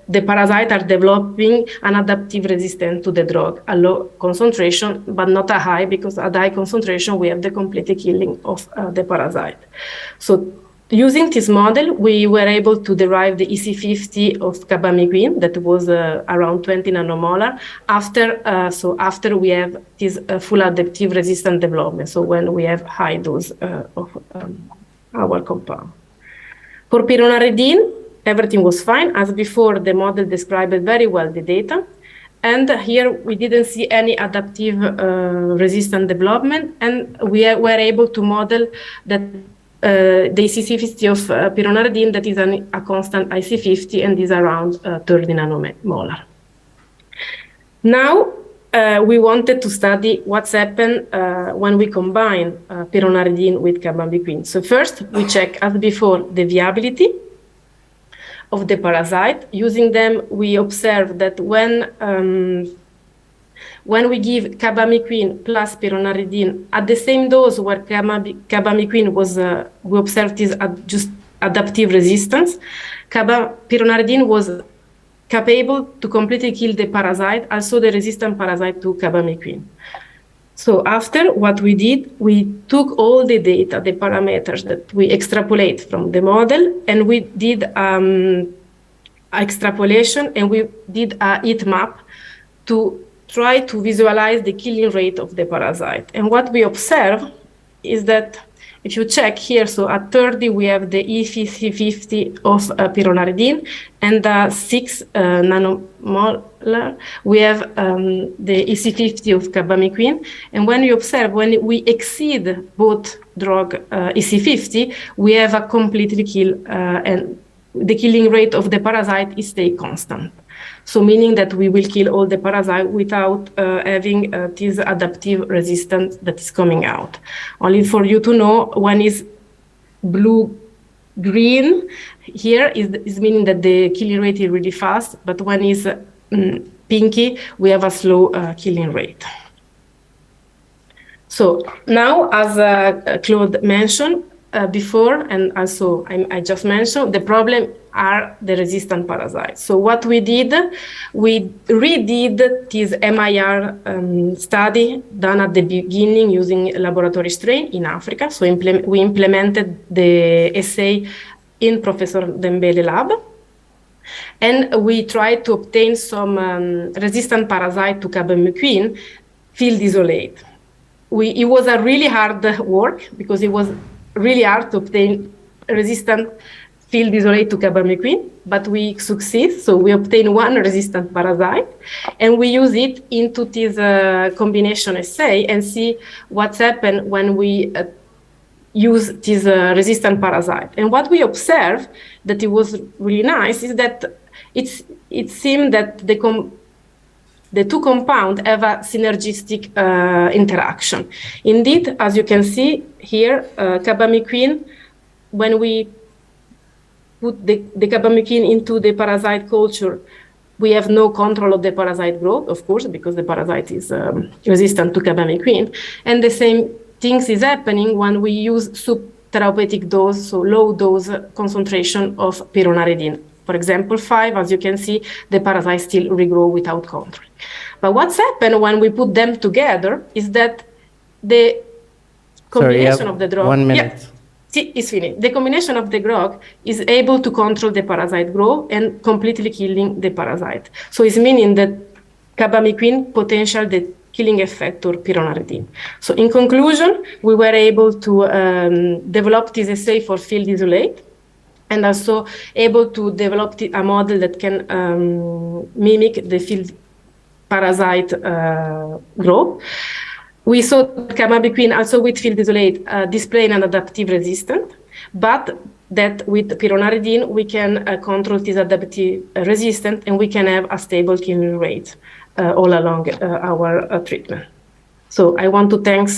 the parasite are developing an adaptive resistance to the drug, a low concentration, but not a high, because at high concentration, we have the complete killing of the parasite. So using this model, we were able to derive the EC50 of carbamazepine that was around 20 nanomolar after we have this full adaptive resistant development, so when we have high dose of our compound. For pironaridine, everything was fine. As before, the model described very well the data. And here we didn't see any adaptive resistant development. And we were able to model that the EC50 of pironaridine, that is a constant IC50 and is around 30 nanomolar. Now, we wanted to study what's happened when we combine pironaridine with carbamazepine. So first, we check, as before, the viability of the parasite. Using them, we observe that when we give carbamazepine plus pironaridine at the same dose where carbamazepine was, we observed this just adaptive resistance, pironaridine was capable to completely kill the parasite, also the resistant parasite to carbamazepine. So after what we did, we took all the data, the parameters that we extrapolate from the model, and we did extrapolation, and we did a heat map to try to visualize the killing rate of the parasite. And what we observe is that if you check here, so at 30, we have the EC50 of pironaridine, and 6 nanomolar, we have the EC50 of carbamazepine. And when you observe, when we exceed both drug EC50, we have a completely kill, and the killing rate of the parasite is stay constant. So meaning that we will kill all the parasite without having this adaptive resistance that is coming out. Only for you to know, one is blue-green here is meaning that the killing rate is really fast, but when is pinky, we have a slow killing rate. So now, as Claude mentioned before, and also I just mentioned, the problem are the resistant parasites. So what we did, we redid this MIR study done at the beginning using laboratory strain in Africa. So we implemented the assay in Professor Dembele lab. And we tried to obtain some resistant parasite to carbamazepine field isolate. It was a really hard work because it was really hard to obtain resistant field isolate to carbamazepine, but we succeed. So we obtain one resistant parasite, and we use it into this combination assay and see what's happened when we use this resistant parasite. And what we observed that it was really nice is that it seemed that the two compounds have a synergistic interaction. Indeed, as you can see here, carbamazepine, when we put the carbamazepine into the parasite culture, we have no control of the parasite growth, of course, because the parasite is resistant to carbamazepine. And the same things is happening when we use therapeutic dose, so low dose concentration of pyrrolidine. For example, 5, as you can see, the parasites still regrow without control. But what's happened when we put them together is that the combination of the drug... 1 minute. Yeah, see, it's finished. The combination of the drug is able to control the parasite growth and completely killing the parasite. So it's meaning that carbamazepine potential the killing effect or pyrrolidine. So in conclusion, we were able to develop this assay for field isolate, and also able to develop a model that can mimic the field parasite growth. We saw carbamazepine also with field isolate displaying an adaptive resistance, but that with pyrrolidine we can control this adaptive resistance, and we can have a stable killing rate all along our treatment. So I want to thank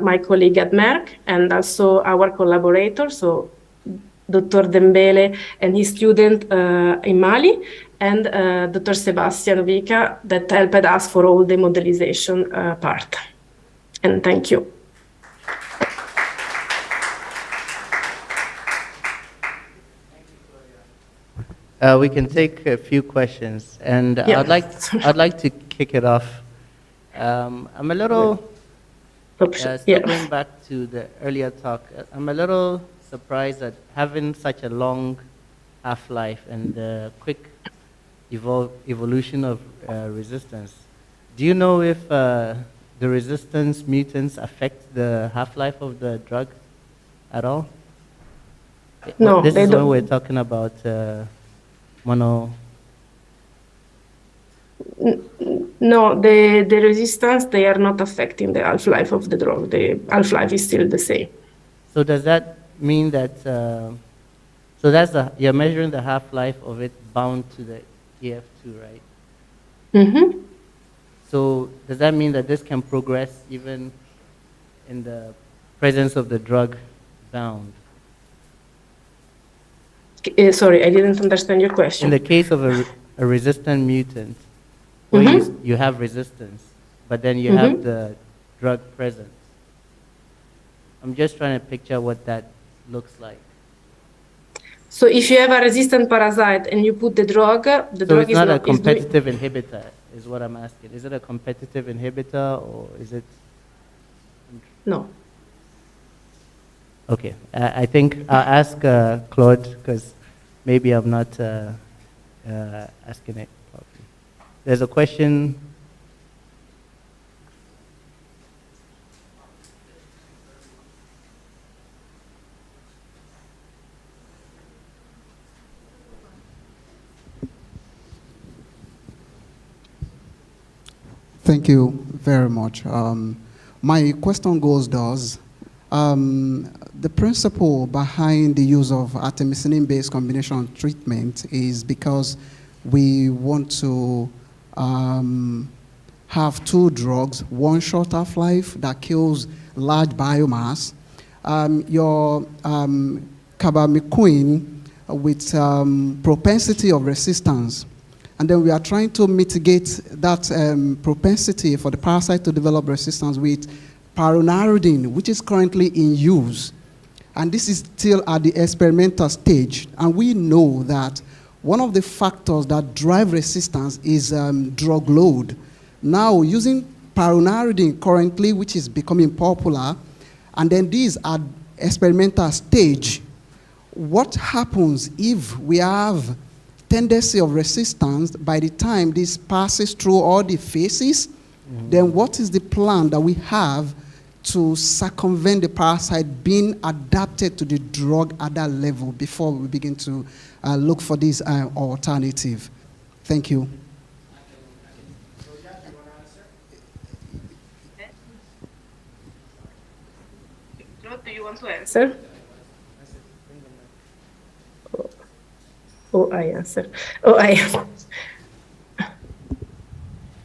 my colleague at Merck and also our collaborators, so Dr. Dembele and his student in Mali, and Dr. Sebastian Vika that helped us for all the modelization part. And thank you. We can take a few questions, and Yeah. I'd like to kick it off. I'm a little circling back to the earlier talk. I'm a little surprised at having such a long half-life and the quick evolution of resistance. Do you know if the resistance mutants affect the half-life of the drug at all? No, This they is when don't. we're talking about mono. No, the resistance, they are not affecting the half-life of the drug. The half-life is still the same. So does that mean that, so that's you're measuring the half-life of it bound to the EF2, right? Mm-hmm. So does that mean that this can progress even in the presence of the drug bound? Sorry, I didn't understand your question. In the case of a resistant mutant, where you have resistance, but then you have the drug present. I'm just trying to picture what that looks like. So if you have a resistant parasite and you put the drug So drug it's not a is doing... competitive inhibitor, is what I'm asking. Is it a competitive inhibitor, or is it? No. Okay, I think I'll ask Claude, because maybe I'm not asking it properly. There's a question. Thank you very much. My question goes thus. The principle behind the use of artemisinin-based combination treatment is because we want to have two drugs, one short half-life that kills large biomass. Your carbamazepine with propensity of resistance. And then we are trying to mitigate that propensity for the parasite to develop resistance with pyrrolidine, which is currently in use. And this is still at the experimental stage. And we know that one of the factors that drive resistance is drug load. Now, using pyrrolidine currently, which is becoming popular, and then these are experimental stage, what happens if we have tendency of resistance by the time this passes through all the phases? Then what is the plan that we have to circumvent the parasite being adapted to the drug at that level before we begin to look for this alternative? Thank you. Do you want to answer? Oh, I answer. Oh, I answer.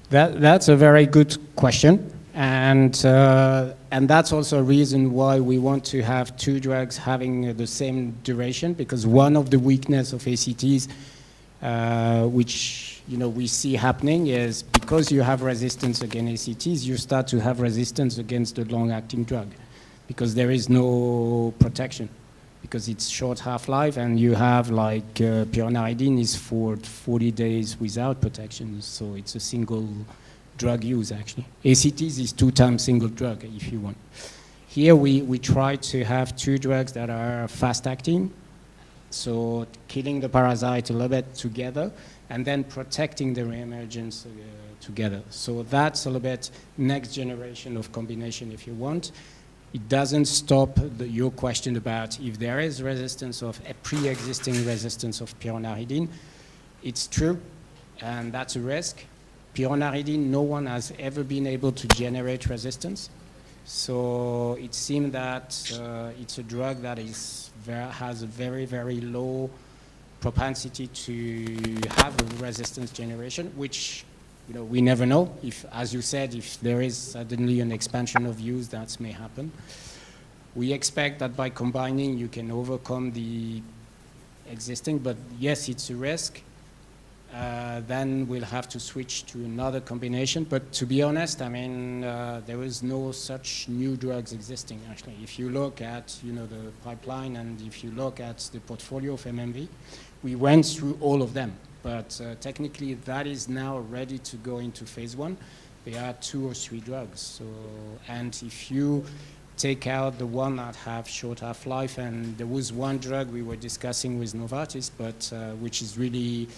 That's a very good question, and that's also a reason why we want to have two drugs having the same duration, because one of the weakness of ACTs, which we see happening, is because you have resistance against ACTs, you start to have resistance against the long-acting drug. because there is no protection, because it's short half-life, and you have like pyronaridine is for 40 days without protection, so it's a single drug use actually. ACTs is 2 times single drug if you want. Here we try to have 2 drugs that are fast-acting, so killing the parasite a little bit together, and then protecting the reemergence together. So that's a little bit next generation of combination if you want. It doesn't stop your question about if there is resistance of a pre-existing resistance of pyronaridine. It's true, and that's a risk. Pyronaridine, no one has ever been able to generate resistance. So it seems that it's a drug that has a very, very low propensity to have a resistance generation, which we never know. If, as you said, if there is suddenly an expansion of use, that may happen. We expect that by combining, you can overcome the existing, but yes, it's a risk. Then we'll have to switch to another combination. But to be honest, I mean, there is no such new drugs existing, actually. If you look at, the pipeline, and if you look at the portfolio of MMV, we went through all of them. But technically, that is now ready to go into phase 1. There are 2 or 3 drugs. So, and if you take out the one that have short half-life, and there was one drug we were discussing with Novartis, but which is really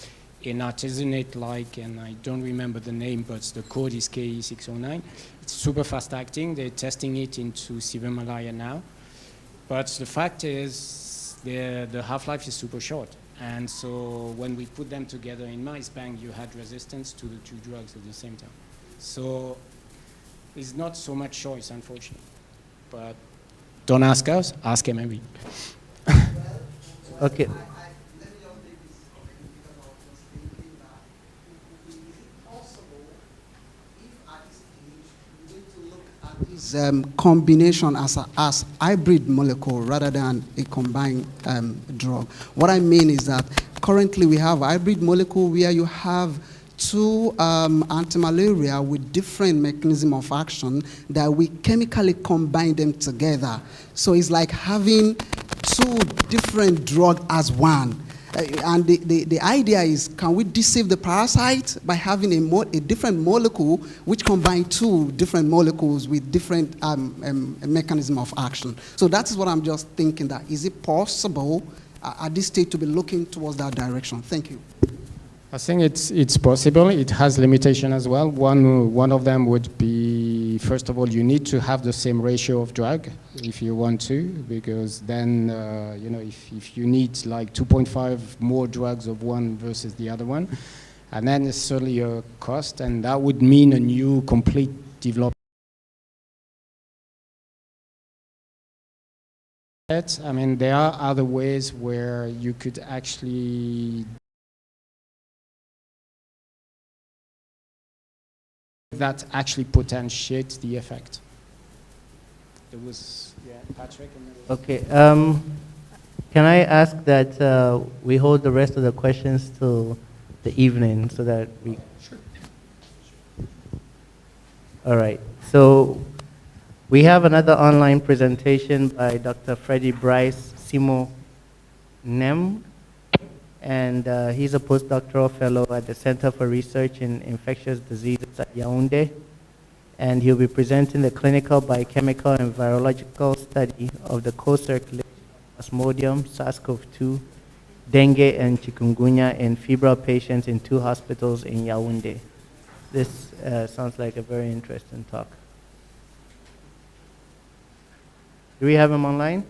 an artesunate-like, and I don't remember the name, but the code is KE609. It's super fast-acting. They're testing it into severe malaria now. But the fact is, the half-life is super short. And so when we put them together in mice, bang, you had resistance to the 2 drugs at the same time. So there's not so much choice, unfortunately. But don't ask us, ask MMV. Okay. This combination as hybrid molecule rather than a combined drug. What I mean is that currently we have a hybrid molecule where you have 2 anti-malaria with different mechanism of action that we chemically combine them together. So it's like having 2 different drugs as one. And the idea is, can we deceive the parasite by having a different molecule which combine 2 different molecules with different mechanism of action? So that is what I'm just thinking, that is it possible at this stage to be looking towards that direction? Thank you. I think it's possible. It has limitation as well. One of them would be, first of all, you need to have the same ratio of drug if you want to, because then, if you need like 2.5 more drugs of one versus the other one, and then it's certainly a cost, and that would mean a new complete development. I mean, there are other ways where you could actually that actually potentiate the effect. There was, Patrick. Okay. Can I ask that we hold the rest of the questions till the evening so that we... Sure. All right. So we have another online presentation by Dr. Freddie Bryce Simo Nem, and he's a postdoctoral fellow at the Center for Research in Infectious Diseases at Yaoundé, and he'll be presenting the clinical, biochemical, and virological study of the co-circulation of Plasmodium, SARS-CoV-2, dengue, and chikungunya in febrile patients in 2 hospitals in Yaoundé. This sounds like a very interesting talk. Do we have him online?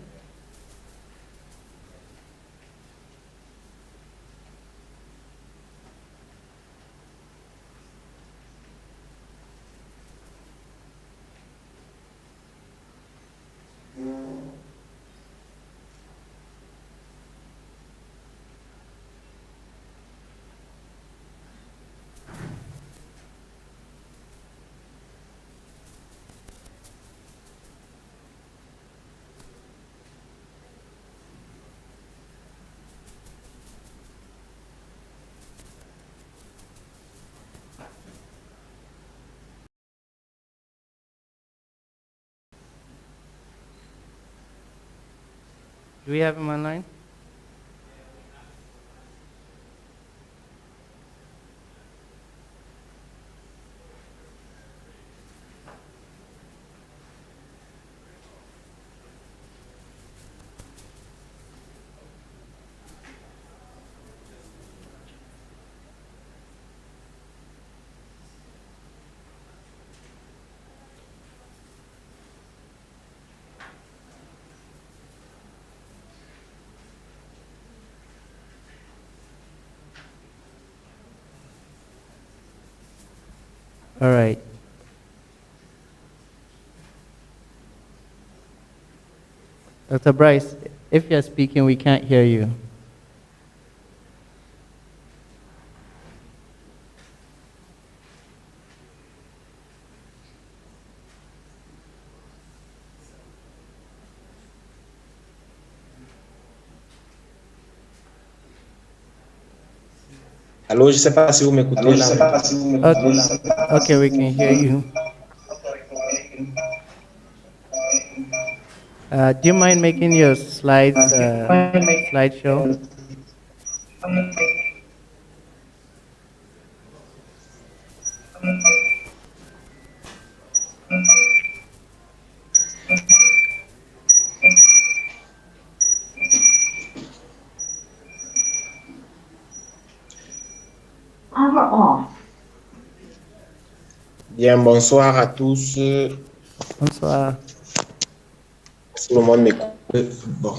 Do we have him online? All right. Dr. Bryce, if you're speaking, we can't hear you. Allô, je ne sais pas si vous m'écoutez là maintenant. Okay, we can hear you. Do you mind making your slides slideshow? Bien, bonsoir à tous. Bonsoir. Tout le monde m'écoute. Bon,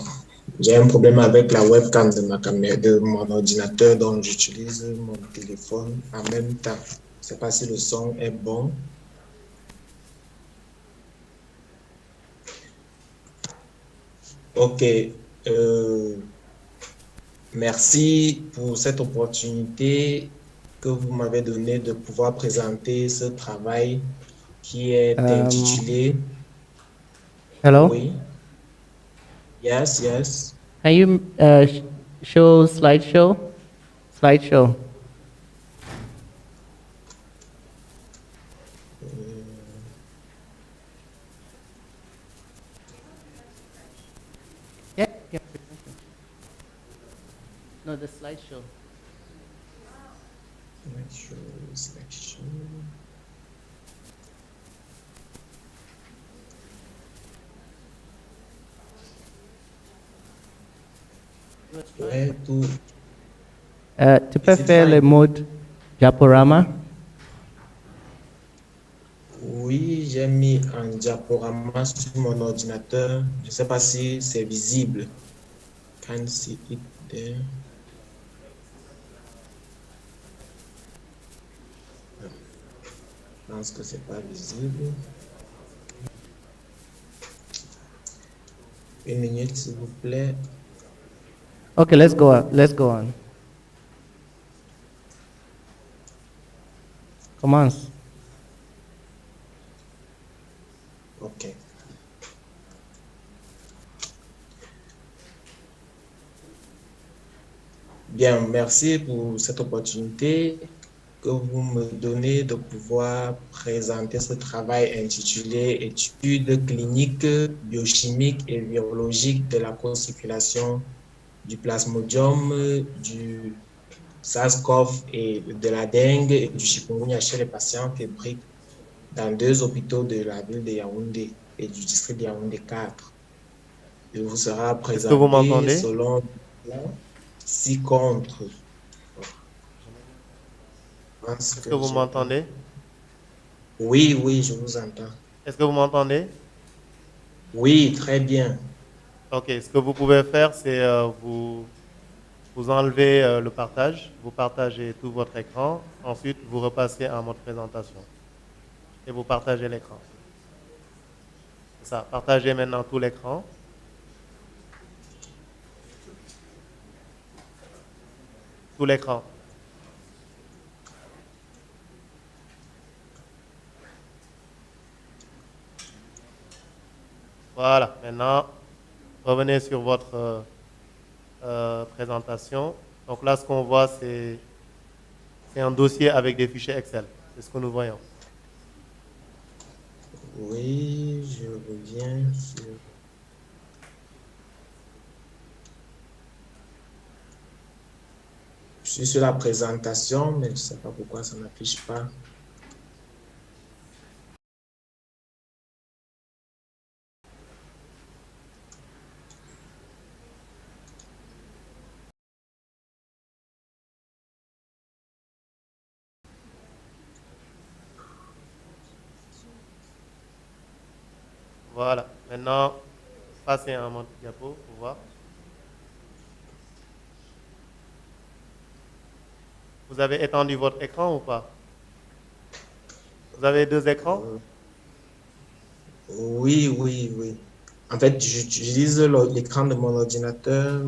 j'ai un problème avec la webcam de ma caméra, de mon ordinateur, donc j'utilise mon téléphone en même temps. Je ne sais pas si le son est bon. Ok. Merci pour cette opportunité que vous m'avez donnée de pouvoir présenter ce travail qui est intitulé. Hello? Oui. Yes, yes. Can you show slideshow? Slideshow. Yeah. No, the slideshow. Slideshow. Ouais, tout. Tu peux faire le mode diaporama? Oui, j'ai mis un diaporama sur mon ordinateur. Je ne sais pas si c'est visible. Can see it there. Je pense que c'est pas visible. Une minute, s'il vous plaît. Okay, let's go on. Let's go on. Commence. OK. Bien, merci pour cette opportunité que vous me donnez de pouvoir présenter ce travail intitulé Études cliniques, biochimiques et virologiques de la co-circulation du plasmodium, du SARS-CoV et de la dengue et du chikungunya chez les patients fébriques dans 2 hôpitaux de la ville de Yaoundé et du district de Yaoundé 4. Il vous sera présenté selon le plan ci-contre. Est-ce que vous m'entendez? Oui, oui, je vous entends. Est-ce que vous m'entendez? Oui, très bien. Ok, ce que vous pouvez faire, c'est vous enlevez le partage, vous partagez tout votre écran, ensuite vous repassez en mode présentation et vous partagez l'écran. C'est ça, partagez maintenant tout l'écran. Tout l'écran. Voilà, maintenant, revenez sur votre présentation. Donc là, ce qu'on voit, c'est un dossier avec des fichiers Excel. C'est ce que nous voyons. Oui, je reviens sur... suis sur la présentation, mais je ne sais pas pourquoi ça n'affiche pas. Voilà. Maintenant, passez un mode diapo pour voir. Vous avez étendu votre écran ou pas? Vous avez 2 écrans? Oui, oui, oui. En fait, j'utilise l'écran de mon ordinateur.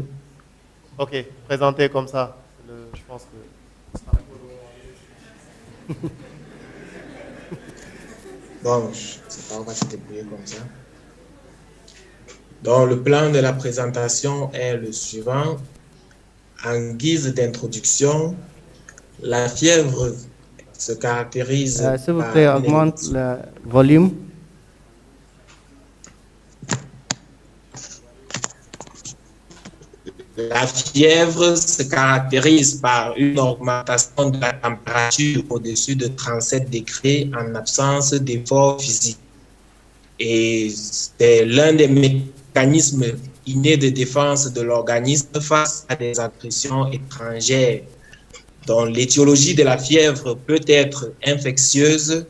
Ok, présentez comme ça. Je pense que... Bon, je sais pas, on va se débrouiller comme ça. Donc, le plan de la présentation est le suivant. En guise d'introduction, la fièvre se caractérise S'il vous par plaît, une augmente le volume. La fièvre se caractérise par une augmentation de la température au-dessus de 37 degrés en absence d'effort physique. Et c'est l'un des mécanismes innés de défense de l'organisme face à des agressions étrangères. Donc, l'étiologie de la fièvre peut être infectieuse.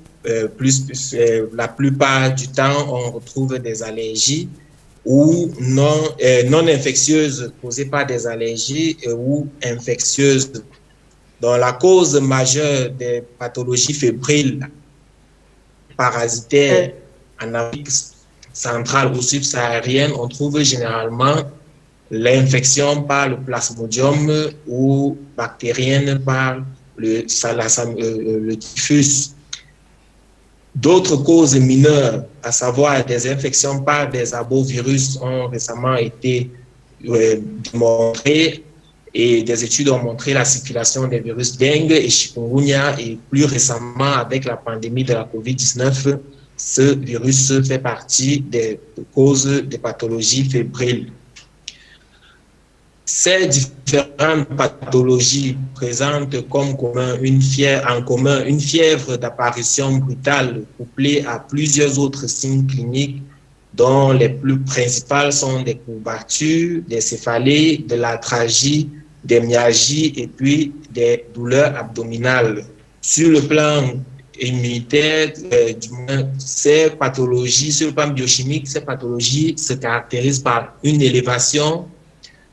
La plupart du temps, on retrouve des allergies ou non infectieuses causées par des allergies ou infectieuses. Donc, la cause majeure des pathologies fébriles parasitaires en Afrique centrale ou subsaharienne, on trouve généralement l'infection par le plasmodium ou bactérienne par le typhus. D'autres causes mineures, à savoir des infections par des arbovirus, ont récemment été démontrées et des études ont montré la circulation des virus dengue et chikungunya, et plus récemment avec la pandémie de la COVID-19, ce virus fait partie des causes des pathologies fébriles. Ces différentes pathologies présentent comme commun une fièvre d'apparition brutale couplée à plusieurs autres signes cliniques dont les plus principales sont des courbatures, des céphalées, de l'arthralgie, des myalgies et puis des douleurs abdominales. Sur le plan immunitaire, du moins, ces pathologies, sur le plan biochimique, ces pathologies se caractérisent par une élévation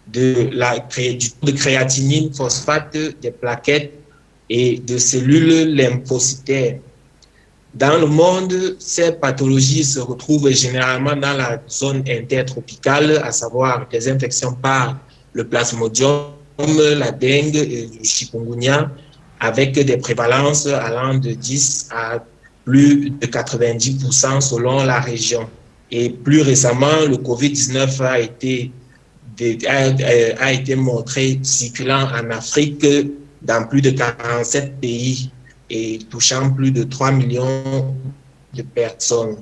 du taux de créatinine, phosphate, des plaquettes et de cellules lymphocytaires. Dans le monde, ces pathologies se retrouvent généralement dans la zone intertropicale, à savoir des infections par le plasmodium, la dengue et le chikungunya, avec des prévalences allant de 10 à plus de 90% selon la région. Et plus récemment, le COVID-19 a été montré circulant en Afrique dans plus de 47 pays et touchant plus de 3 millions de personnes.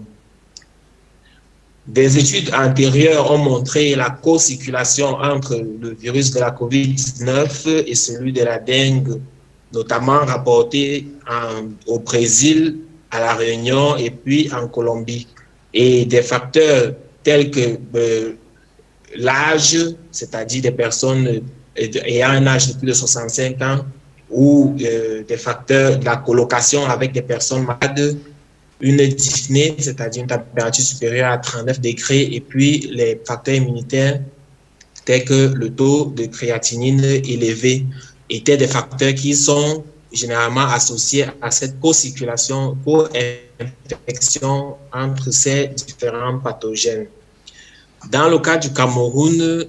Des études antérieures ont montré la co-circulation entre le virus de la COVID-19 et celui de la dengue, notamment rapporté au Brésil, à La Réunion et puis en Colombie. Et des facteurs tels que l'âge, c'est-à-dire des personnes ayant un âge de plus de 65 ans, ou des facteurs de la colocation avec des personnes malades, une dyspnée, c'est-à-dire une température supérieure à 39 degrés, et puis les facteurs immunitaires tels que le taux de créatinine élevé, étaient des facteurs qui sont généralement associés à cette co-circulation, co-infection entre ces différents pathogènes. Dans le cas du Cameroun,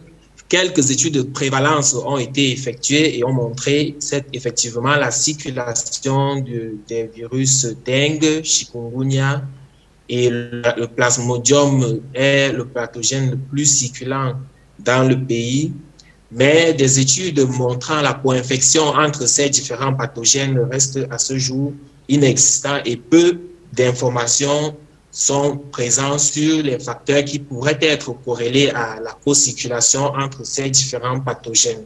quelques études de prévalence ont été effectuées et ont montré effectivement la circulation des virus dengue, chikungunya, et le plasmodium est le pathogène le plus circulant dans le pays. Mais des études montrant la co-infection entre ces différents pathogènes restent à ce jour inexistantes et peu d'informations sont présents sur les facteurs qui pourraient être corrélés à la co-circulation entre ces différents pathogènes.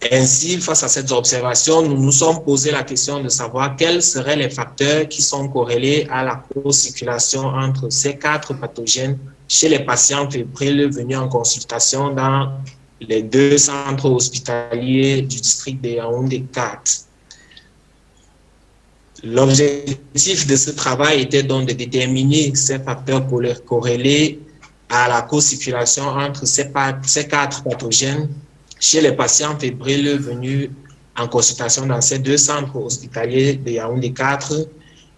Ainsi, face à ces observations, nous nous sommes posé la question de savoir quels seraient les facteurs qui sont corrélés à la co-circulation entre ces 4 pathogènes chez les patients fébriles venus en consultation dans les 2 centres hospitaliers du district de Yaoundé 4. L'objectif de ce travail était donc de déterminer ces facteurs corrélés à la co-circulation entre ces 4 pathogènes chez les patients fébriles venus en consultation dans ces 2 centres hospitaliers de Yaoundé 4.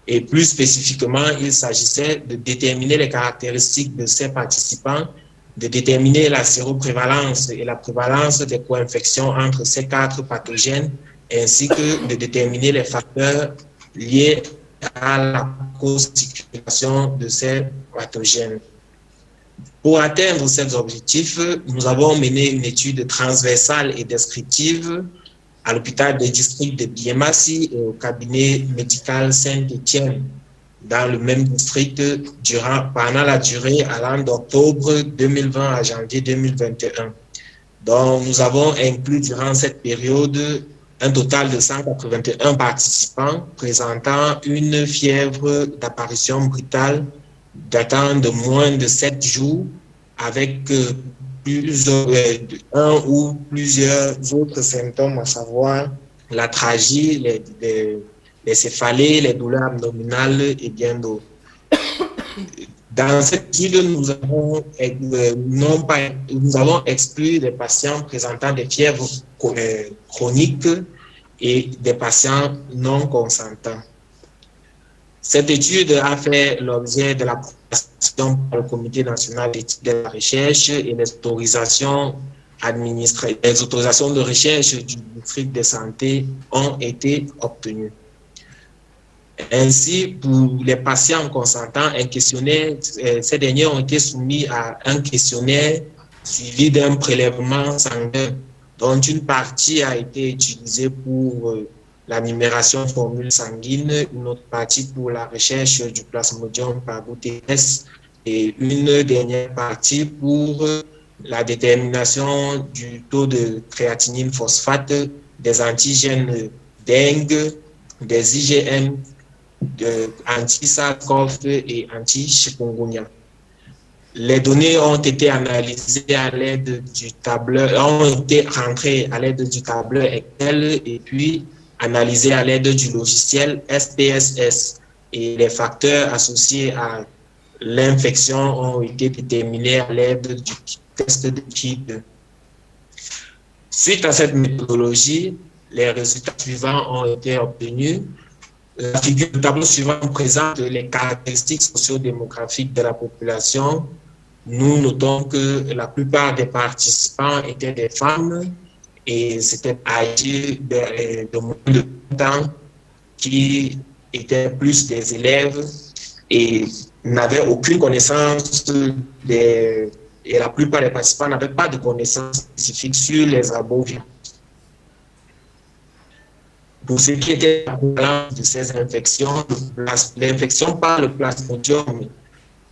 Et plus spécifiquement, il s'agissait de déterminer les caractéristiques de ces participants, de déterminer la séroprévalence et la prévalence des co-infections entre ces 4 pathogènes, ainsi que de déterminer les facteurs liés à la co-circulation de ces pathogènes. Pour atteindre ces objectifs, nous avons mené une étude transversale et descriptive à l'hôpital des districts de Biémassi et au cabinet médical Saint-Étienne, dans le même district, pendant la durée allant d'octobre 2020 à janvier 2021. Donc, nous avons inclus durant cette période un total de 181 participants présentant une fièvre d'apparition brutale datant de moins de 7 jours avec un ou plusieurs autres symptômes, à savoir la tragie, les céphalées, les douleurs abdominales et bien d'autres. Dans cette étude, nous avons exclu des patients présentant des fièvres chroniques et des patients non consentants. Cette étude a fait l'objet de l'approbation par le Comité national d'éthique de la recherche et les autorisations administratives. Les autorisations de recherche du district de santé ont été obtenues. Ainsi, pour les patients consentants, un questionnaire, ces derniers ont été soumis à un questionnaire suivi d'un prélèvement sanguin, dont une partie a été utilisée pour la numération formule sanguine, une autre partie pour la recherche du plasmodium par GTS et une dernière partie pour la détermination du taux de créatinine phosphate, des antigènes dengue, des IgM, anti-SARS-CoV et anti-chikungunya. Les données ont été analysées à l'aide du tableur, ont été rentrées à l'aide du tableur Excel et puis analysées à l'aide du logiciel SPSS, et les facteurs associés à l'infection ont été déterminés à l'aide du test de KID. Suite à cette méthodologie, les résultats suivants ont été obtenus. La figure du tableau suivant présente les caractéristiques socio-démographiques de la population. Nous notons que la plupart des participants étaient des femmes et c'était âgés de moins de 20 ans, qui étaient plus des élèves et n'avaient aucune connaissance et la plupart des participants n'avaient pas de connaissances spécifiques sur les arboviens. Pour ce qui était de ces infections, l'infection par le plasmodium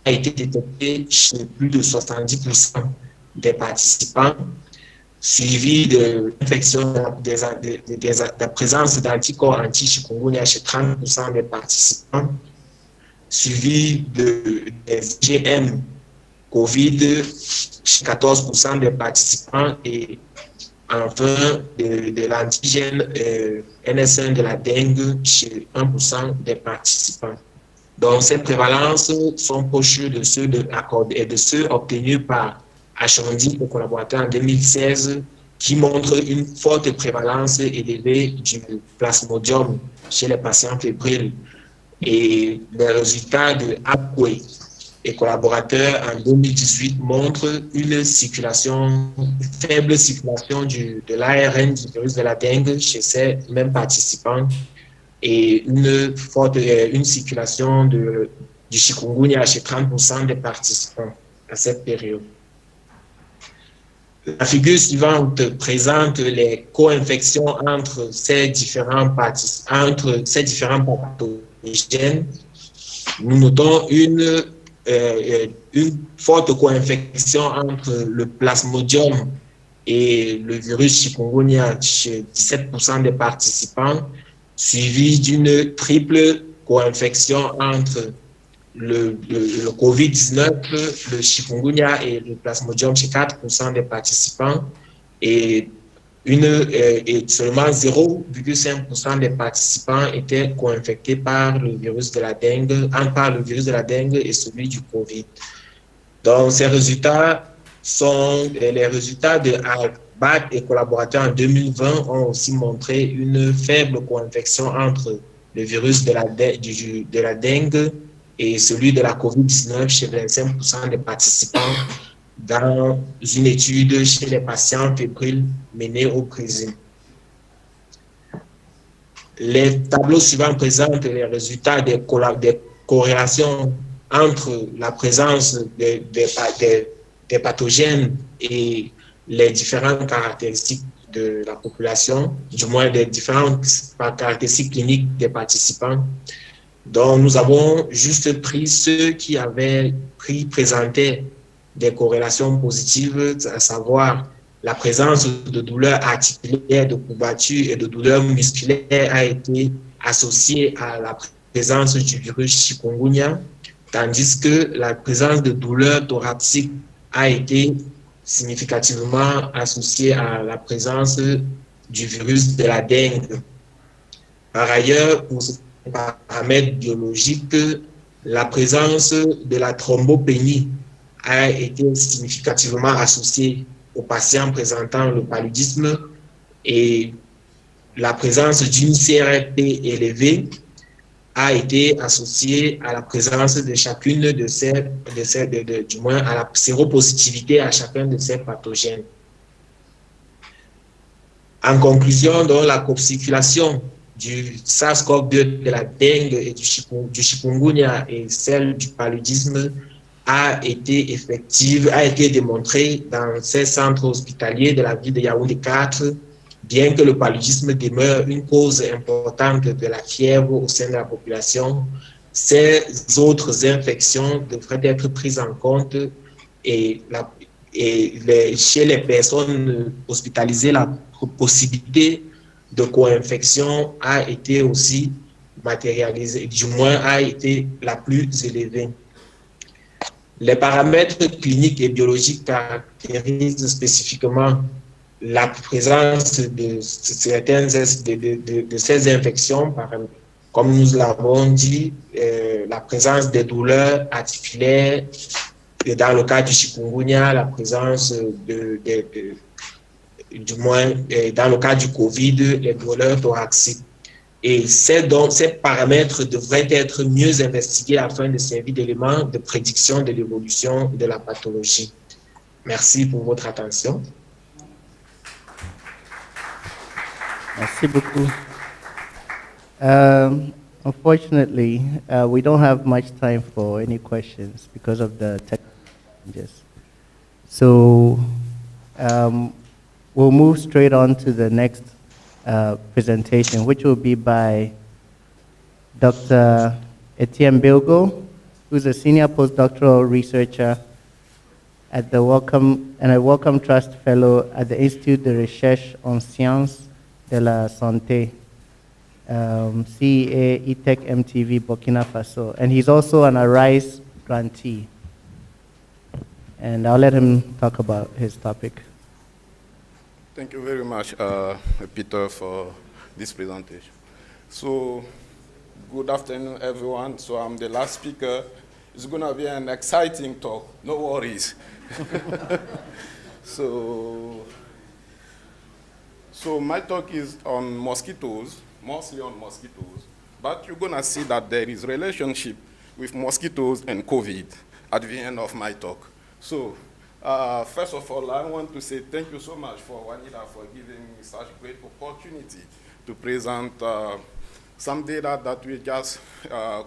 a été détectée chez plus de 70% des participants, suivi de l'infection de la présence d'anticorps anti-chikungunya chez 30% des participants, suivi des IgM COVID chez 14% des participants et enfin de l'antigène NS1 de la dengue chez 1% des participants. Donc, ces prévalences sont proches de ceux obtenus par Achandi et collaborateurs en 2016, qui montrent une forte prévalence élevée du plasmodium chez les patients fébriles. Et les résultats de WACCBIP et collaborateurs en 2018 montrent une faible circulation de l'ARN du virus de la dengue chez ces mêmes participants et une circulation du chikungunya chez 30% des participants à cette période. La figure suivante présente les co-infections entre ces différents pathogènes. Nous notons une forte co-infection entre le plasmodium et le virus chikungunya chez 17% des participants, suivi d'une triple co-infection entre le COVID-19, le chikungunya et le plasmodium chez 4% des participants, et seulement 0,5% des participants étaient co-infectés par le virus de la dengue, par le virus de la dengue et celui du Covid. Donc, ces résultats sont les résultats de BAC et collaborateurs en 2020 ont aussi montré une faible co-infection entre le virus de la dengue et celui de la COVID-19 chez 25% des participants dans une étude chez les patients fébriles menée au Brésil. Les tableaux suivants présentent les résultats des corrélations entre la présence des pathogènes et les différentes caractéristiques de la population, du moins des différentes caractéristiques cliniques des participants. Donc, nous avons juste pris ceux qui avaient présenté des corrélations positives, à savoir la présence de douleurs articulaires, de courbatures et de douleurs musculaires a été associée à la présence du virus chikungunya, tandis que la présence de douleurs thoraciques a été significativement associée à la présence du virus de la dengue. Par ailleurs, pour ces paramètres biologiques, la présence de la thrombopénie a été significativement associée aux patients présentant le paludisme et la présence d'une CRP élevée a été associée à la présence de chacune du moins à la séropositivité à chacun de ces pathogènes. En conclusion, donc, la co-circulation du SARS-CoV-2 de la dengue et du chikungunya et celle du paludisme a été effective, a été démontrée dans ces centres hospitaliers de la ville de Yaoundé 4, bien que le paludisme demeure une cause importante de la fièvre au sein de la population. Ces autres infections devraient être prises en compte et chez les personnes hospitalisées, la possibilité de co-infection a été aussi matérialisée, du moins a été la plus élevée. Les paramètres cliniques et biologiques caractérisent spécifiquement la présence de certaines de ces infections, comme nous l'avons dit, la présence des douleurs articulaires, dans le cas du chikungunya, la présence du moins dans le cas du Covid, les douleurs thoraciques. Et ces paramètres devraient être mieux investigués afin de servir d'éléments de prédiction de l'évolution de la pathologie. Merci pour votre attention. Merci beaucoup. Unfortunately, we don't have much time for any questions because of the technical challenges. So we'll move straight on to the next presentation, which will be by Dr. Etienne Bilgo, who's a senior postdoctoral researcher at the Wellcome Trust Fellow at the Institut de Recherche en Sciences de la Santé, CEA ETEC MTV Burkina Faso. And he's also an ARISE grantee. And I'll let him talk about his topic. Thank you very much, Peter, for this presentation. So, good afternoon, everyone. So I'm the last speaker. It's going to be an exciting talk. No worries. So my talk is on mosquitoes, mostly on mosquitoes. But you're going to see that there is relationship with mosquitoes and COVID at the end of my talk. So first of all, I want to say thank you so much for WANIDA for giving me such great opportunity to present some data that we just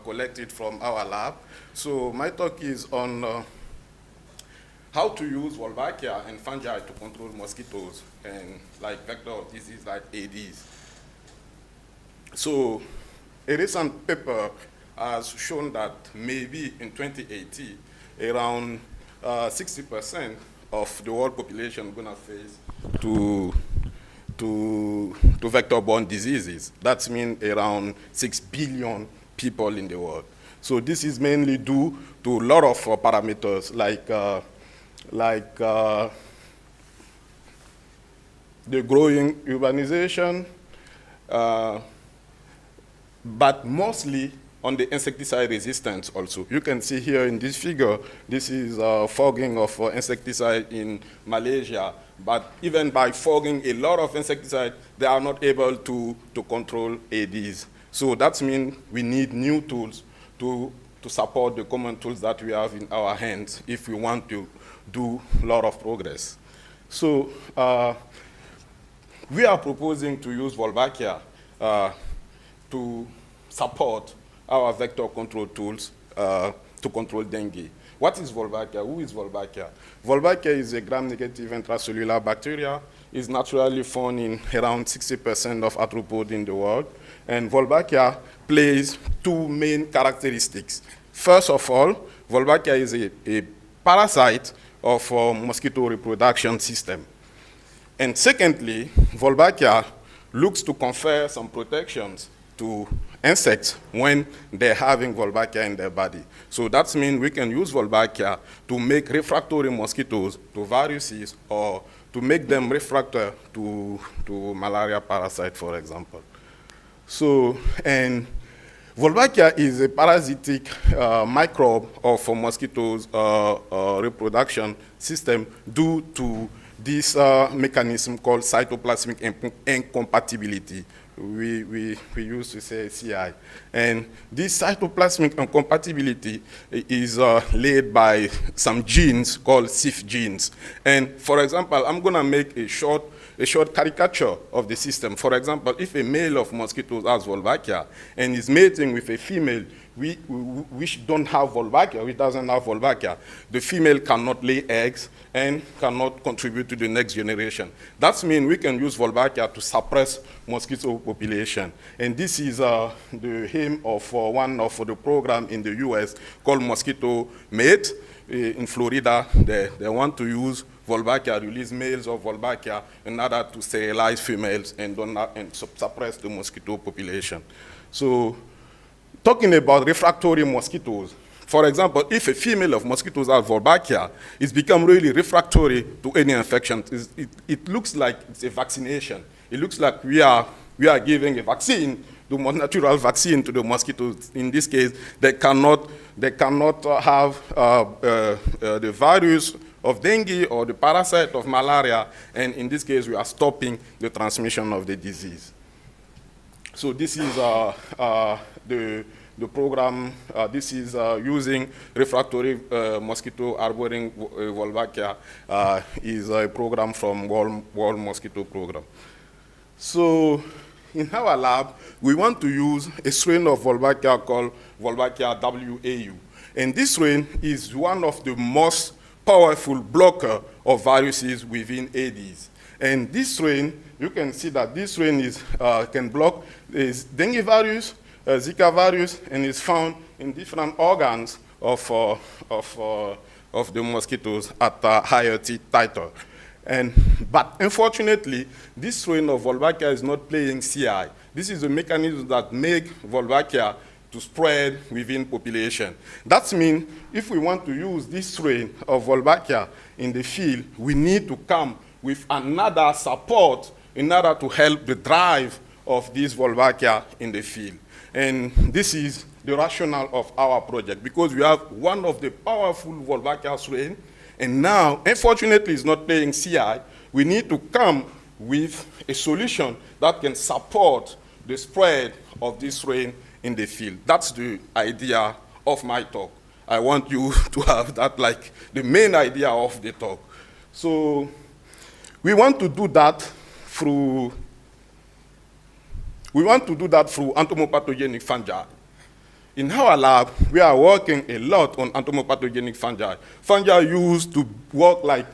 collected from our lab. So my talk is on how to use Wolbachia and fungi to control mosquitoes and like vector of disease like Aedes. So a recent paper has shown that maybe in 2018, around 60% of the world population gonna face to vector-borne diseases. That means around 6 billion people in the world. So this is mainly due to a lot of parameters like the growing urbanization, but mostly on the insecticide resistance also. You can see here in this figure, this is fogging of insecticide in Malaysia, but even by fogging a lot of insecticide, they are not able to control ADs. So that means we need new tools to support the common tools that we have in our hands if we want to do a lot of progress. So we are proposing to use Wolbachia to support our vector control tools to control dengue. What is Wolbachia? Who is Wolbachia? Wolbachia is a gram-negative intracellular bacteria. It's naturally found in around 60% of arthropods in the world. And Wolbachia plays two main characteristics. First of all, Wolbachia is a parasite of mosquito reproduction system. And secondly, Wolbachia looks to confer some protections to insects when they're having Wolbachia in their body. So that means we can use Wolbachia to make refractory mosquitoes to viruses or to make them refractory to malaria parasite, for example. So, and Wolbachia is a parasitic microbe of mosquitoes reproduction system due to this mechanism called cytoplasmic incompatibility. We used to say CI. And this cytoplasmic incompatibility is laid by some genes called CIF genes. And for example, I'm gonna make a short caricature of the system. For example, if a male of mosquitoes has Wolbachia and is mating with a female which don't have Wolbachia, which doesn't have Wolbachia, the female cannot lay eggs and cannot contribute to the next generation. That means we can use Wolbachia to suppress mosquito population. And this is the aim of one of the program in the US called Mosquito Mate. In Florida, they want to use Wolbachia, release males of Wolbachia in order to sterilize females and suppress the mosquito population. So, talking about refractory mosquitoes, for example, if a female of mosquitoes has Wolbachia, it's become really refractory to any infection. It looks like it's a vaccination. It looks like we are giving a vaccine, the natural vaccine to the mosquitoes. In this case, they cannot have the virus of dengue or the parasite of malaria, and in this case, we are stopping the transmission of the disease. So this is the program. This is using refractory mosquito harboring Wolbachia is a program from World Mosquito Program. So in our lab, we want to use a strain of Wolbachia called Wolbachia WAU. And this strain is one of the most powerful blocker of viruses within Aedes. And this strain, you can see that this strain can block this dengue virus, Zika virus, and is found in different organs of the mosquitoes at a higher titer. But unfortunately, this strain of Wolbachia is not playing CI. This is a mechanism that makes Wolbachia to spread within population. That means if we want to use this strain of Wolbachia in the field, we need to come with another support in order to help the drive of this Wolbachia in the field. And this is the rationale of our project, because we have one of the powerful Wolbachia strain, and now, unfortunately, it's not playing CI. We need to come with a solution that can support the spread of this strain in the field. That's the idea of my talk. I want you to have that like the main idea of the talk. So we want to do that through entomopathogenic fungi. In our lab, we are working a lot on entomopathogenic fungi. Fungi used to work like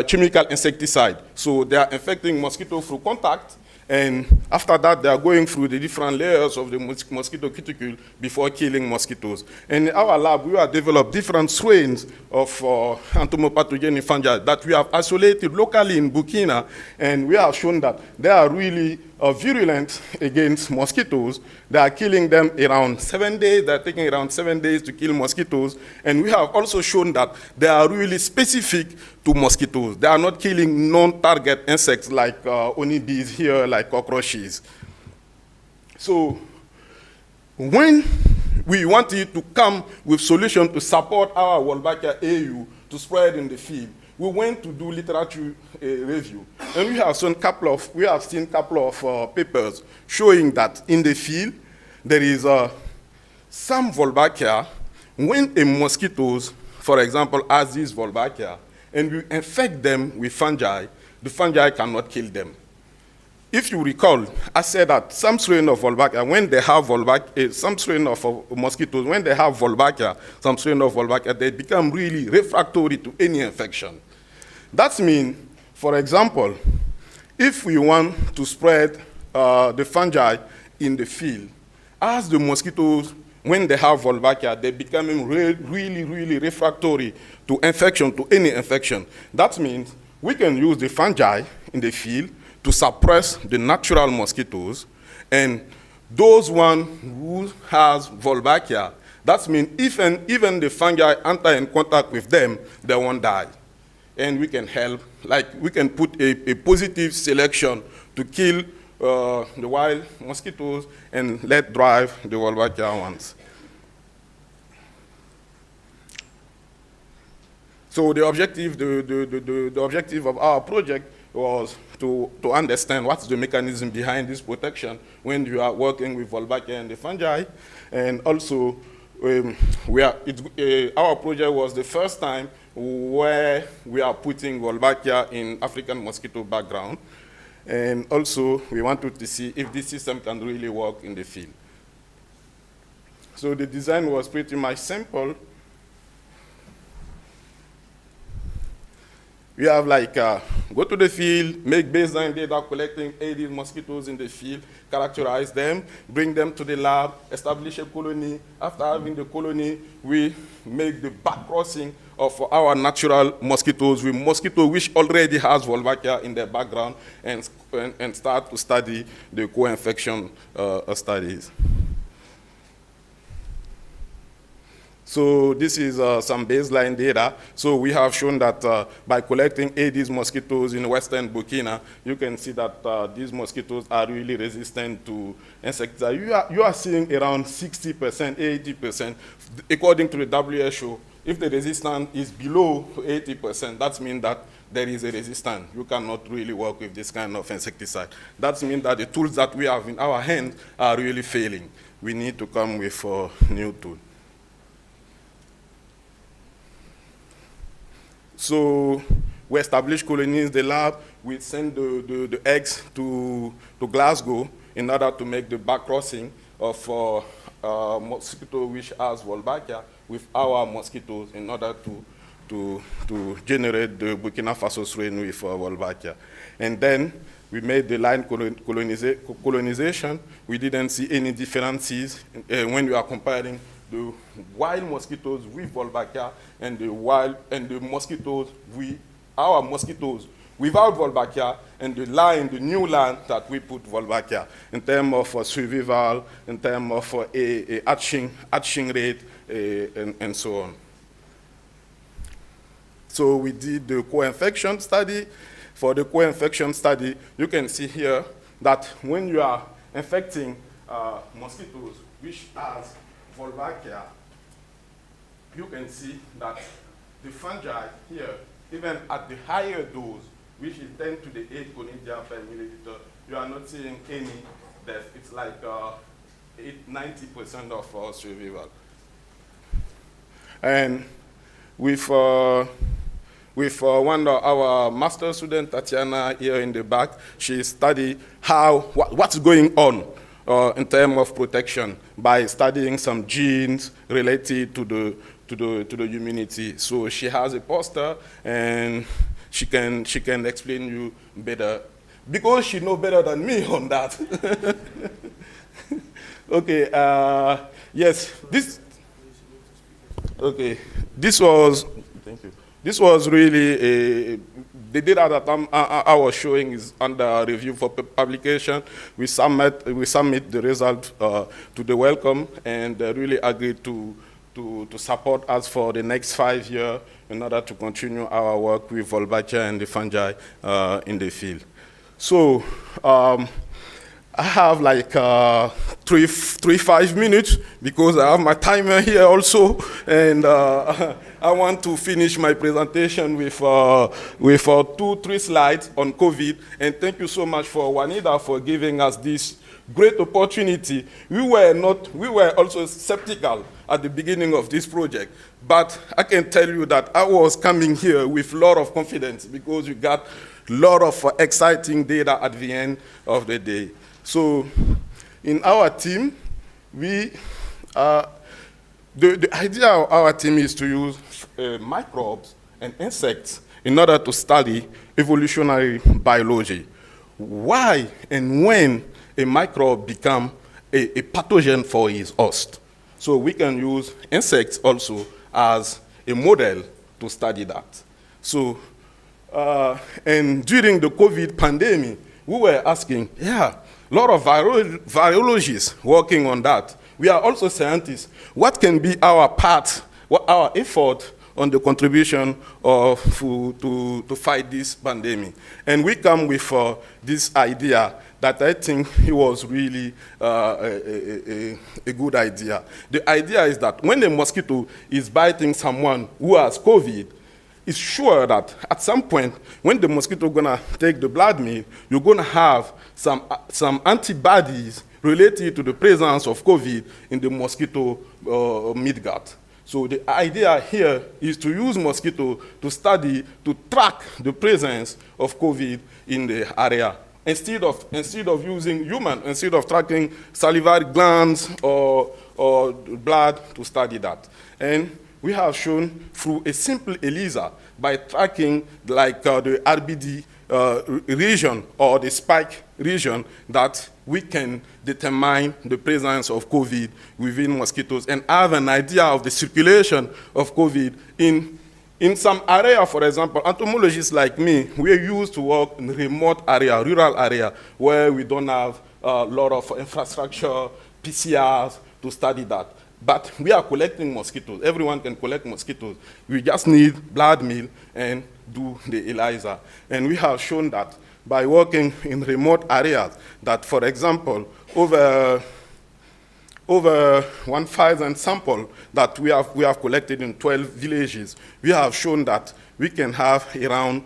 chemical insecticide. So they are infecting mosquito through contact, and after that, they are going through the different layers of the mosquito cuticle before killing mosquitoes. And in our lab, we have developed different strains of entomopathogenic fungi that we have isolated locally in Burkina, and we have shown that they are really virulent against mosquitoes. They are killing them around 7 days. They are taking around 7 days to kill mosquitoes. And we have also shown that they are really specific to mosquitoes. They are not killing non-target insects like honeybees here, like cockroaches. So when we wanted to come with solutions to support our Wolbachia AU to spread in the field, we went to do literature review, and we have seen couple of papers showing that in the field there is some Wolbachia. When a mosquitoes, for example, has this Wolbachia, and we infect them with fungi, the fungi cannot kill them. If you recall, I said that some strain of Wolbachia, when they have Wolbachia, some strain of mosquitoes, when they have Wolbachia, some strain of Wolbachia, they become really refractory to any infection. That means, for example, if we want to spread the fungi in the field, as the mosquitoes, when they have Wolbachia, they become really refractory to infection, to any infection. That means we can use the fungi in the field to suppress the natural mosquitoes, and those one who has Wolbachia, that means even the fungi enter in contact with them, they won't die. And we can help, like we can put a positive selection to kill the wild mosquitoes and let drive the Wolbachia ones. So the objective of our project was to understand what's the mechanism behind this protection when you are working with Wolbachia and the fungi. And also, our project was the first time where we are putting Wolbachia in African mosquito background. And also, we wanted to see if this system can really work in the field. So the design was pretty much simple. We have like, go to the field, make baseline data collecting Aedes mosquitoes in the field, characterize them, bring them to the lab, establish a colony. After having the colony, we make the back crossing of our natural mosquitoes with mosquito which already has Wolbachia in their background, and start to study the co-infection studies. So this is some baseline data. So we have shown that by collecting Aedes mosquitoes in western Burkina, you can see that these mosquitoes are really resistant to insecticide. You are seeing around 60%, 80%. According to the WHO, if the resistance is below 80%, that means that there is a resistance. You cannot really work with this kind of insecticide. That means that the tools that we have in our hands are really failing. We need to come with a new tool. So we establish colonies in the lab. We send the eggs to Glasgow in order to make the back crossing of mosquito which has Wolbachia with our mosquitoes in order to generate the Burkina Faso strain with Wolbachia. And then we made the line colonization. We didn't see any differences when we are comparing the wild mosquitoes with Wolbachia and the mosquitoes our mosquitoes without Wolbachia, and the new line that we put Wolbachia in terms of survival, in terms of a hatching rate, and so on. So we did the co-infection study. For the co-infection study, you can see here that when you are infecting mosquitoes which has Wolbachia, you can see that the fungi here, even at the higher dose, which is 10 to the 8 conidia per milliliter, you are not seeing any death. It's like 90% of survival. And with one of our master student, Tatiana, here in the back, she studied what's going on in terms of protection by studying some genes related to the immunity. So she has a poster, and she can explain you better, because she know better than me on that. Okay, yes, this was, thank you. This was really the data that I was showing is under review for publication. We submit the result to the welcome, and really agreed to support us for the next 5 years in order to continue our work with Wolbachia and the fungi in the field. So I have like 5 minutes, because I have my timer here also, and I want to finish my presentation with 2-3 slides on COVID. And thank you so much for WANIDA for giving us this great opportunity. We were also skeptical at the beginning of this project, but I can tell you that I was coming here with a lot of confidence, because we got a lot of exciting data at the end of the day. So in our team, the idea of our team is to use microbes and insects in order to study evolutionary biology. Why and when a microbe becomes a pathogen for its host. So we can use insects also as a model to study that. So, and during the COVID pandemic, we were asking, a lot of virologists working on that. We are also scientists. What can be our part, our effort on the contribution to fight this pandemic? And we come with this idea that I think it was really a good idea. The idea is that when a mosquito is biting someone who has COVID, it's sure that at some point, when the mosquito gonna take the blood meal, you're gonna have some antibodies related to the presence of COVID in the mosquito midgut. So the idea here is to use mosquito to study, to track the presence of COVID in the area. Instead of using human, instead of tracking salivary glands or blood to study that. And we have shown through a simple ELISA by tracking like the RBD region or the spike region that we can determine the presence of COVID within mosquitoes and have an idea of the circulation of COVID in some area. For example, entomologists like me, we're used to work in remote area, rural area, where we don't have a lot of infrastructure, PCRs to study that. But we are collecting mosquitoes. Everyone can collect mosquitoes. We just need blood meal and do the ELISA. And we have shown that by working in remote areas, that, for example, over 1,000 samples that we have collected in 12 villages, we have shown that we can have around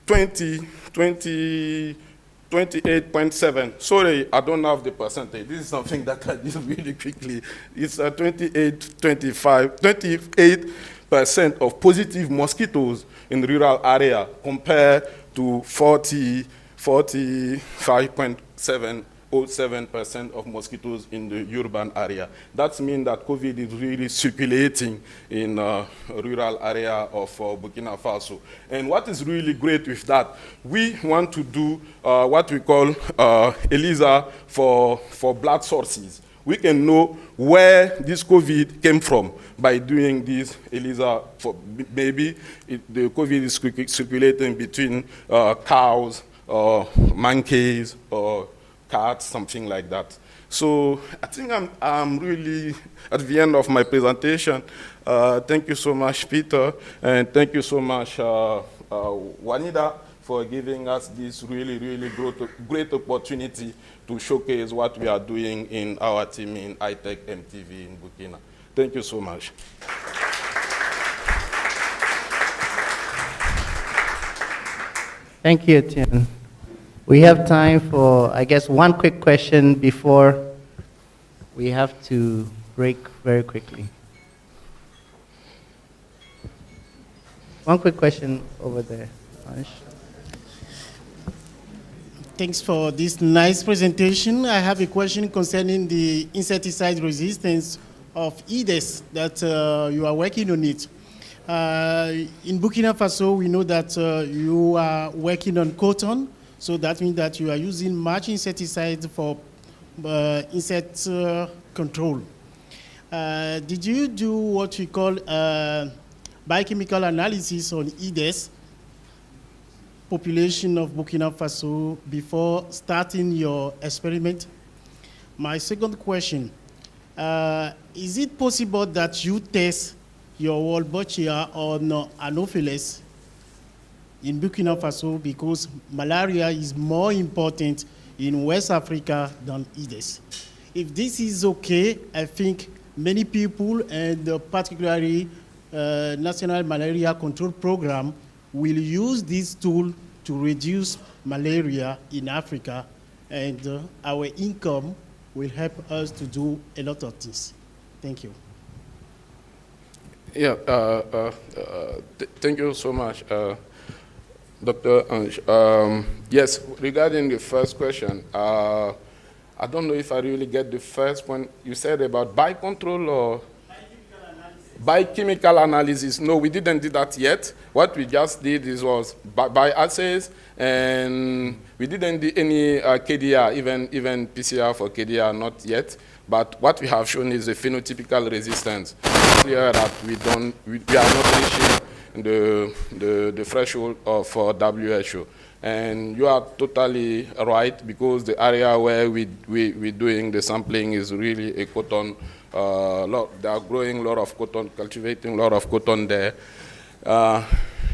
28.7. Sorry, I don't have the percentage. This is something that I did really quickly. It's 28% of positive mosquitoes in the rural area compared to 45.707% of mosquitoes in the urban area. That means that COVID is really circulating in a rural area of Burkina Faso. And what is really great with that, we want to do what we call ELISA for blood sources. We can know where this COVID came from by doing this ELISA. Maybe the COVID is circulating between cows or monkeys or cats, something like that. So I think I'm really at the end of my presentation. Thank you so much, Peter, and thank you so much, WANIDA, for giving us this really, really great opportunity to showcase what we are doing in our team in iTech MTV in Burkina. Thank you so much. Thank you, Etienne. We have time for, I guess, one quick question before we have to break very quickly. One quick question over there. Anish. Thanks for this nice presentation. I have a question concerning the insecticide resistance of Aedes that you are working on it. In Burkina Faso, we know that you are working on cotton, so that means that you are using much insecticides for insect control. Did you do what we call biochemical analysis on IDES, population of Burkina Faso, before starting your experiment? My second question, is it possible that you test your Wolbachia on Anopheles in Burkina Faso, because malaria is more important in West Africa than IDES? If this is okay, I think many people, and particularly National Malaria Control Program, will use this tool to reduce malaria in Africa, and our income will help us to do a lot of things. Thank you. Yeah, thank you so much, Dr. Ange. Yes, regarding the first question, I don't know if I really get the first one. You said about biocontrol or? Biochemical analysis. No, we didn't do that yet. What we just did was bioassays, and we didn't do any KDR, even PCR for KDR, not yet. But what we have shown is a phenotypical resistance. It's clear that we are not reaching the threshold for WHO. And you are totally right, because the area where we're doing the sampling is really a cotton. They are growing a lot of cotton, cultivating a lot of cotton there.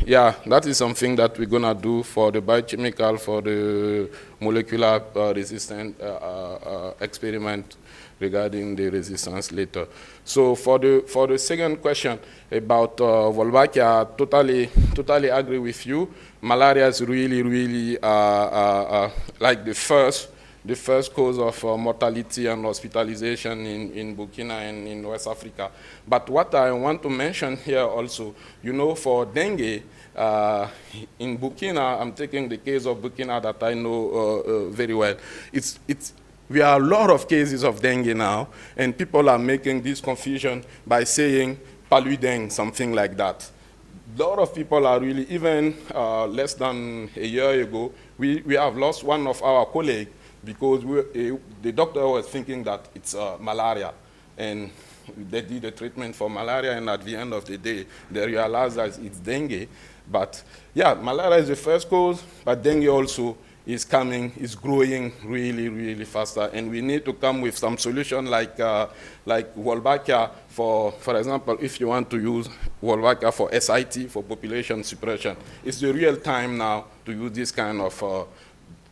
Yeah, that is something that we're going to do for the biochemical, for the molecular resistant experiment regarding the resistance later. So for the second question about Wolbachia, totally agree with you. Malaria is really like the first cause of mortality and hospitalization in Burkina and in West Africa. But what I want to mention here also, for dengue, in Burkina, I'm taking the case of Burkina that I know very well. We have a lot of cases of dengue now, and people are making this confusion by saying palu-dengue, something like that. A lot of people are really, even less than a year ago, we have lost one of our colleagues because the doctor was thinking that it's malaria, and they did the treatment for malaria, and at the end of the day, they realized that it's dengue. But yeah, malaria is the first cause, but dengue also is growing really faster, and we need to come with some solution like Wolbachia for example, if you want to use Wolbachia for SIT, for population suppression. It's the real time now to use this kind of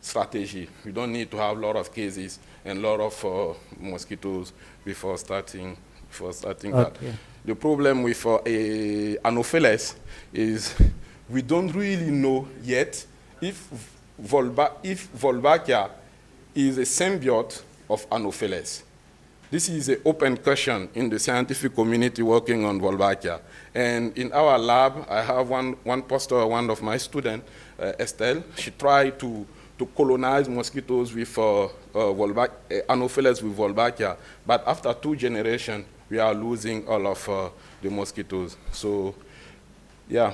strategy. You don't need to have a lot of cases and a lot of mosquitoes before starting that. The problem with Anopheles is we don't really know yet if Wolbachia is a symbiote of Anopheles. This is an open question in the scientific community working on Wolbachia. And in our lab, I have one postdoc, one of my students, Estelle. She tried to colonize mosquitoes with Anopheles with Wolbachia. But after 2 generations, we are losing all of the mosquitoes. So, yeah,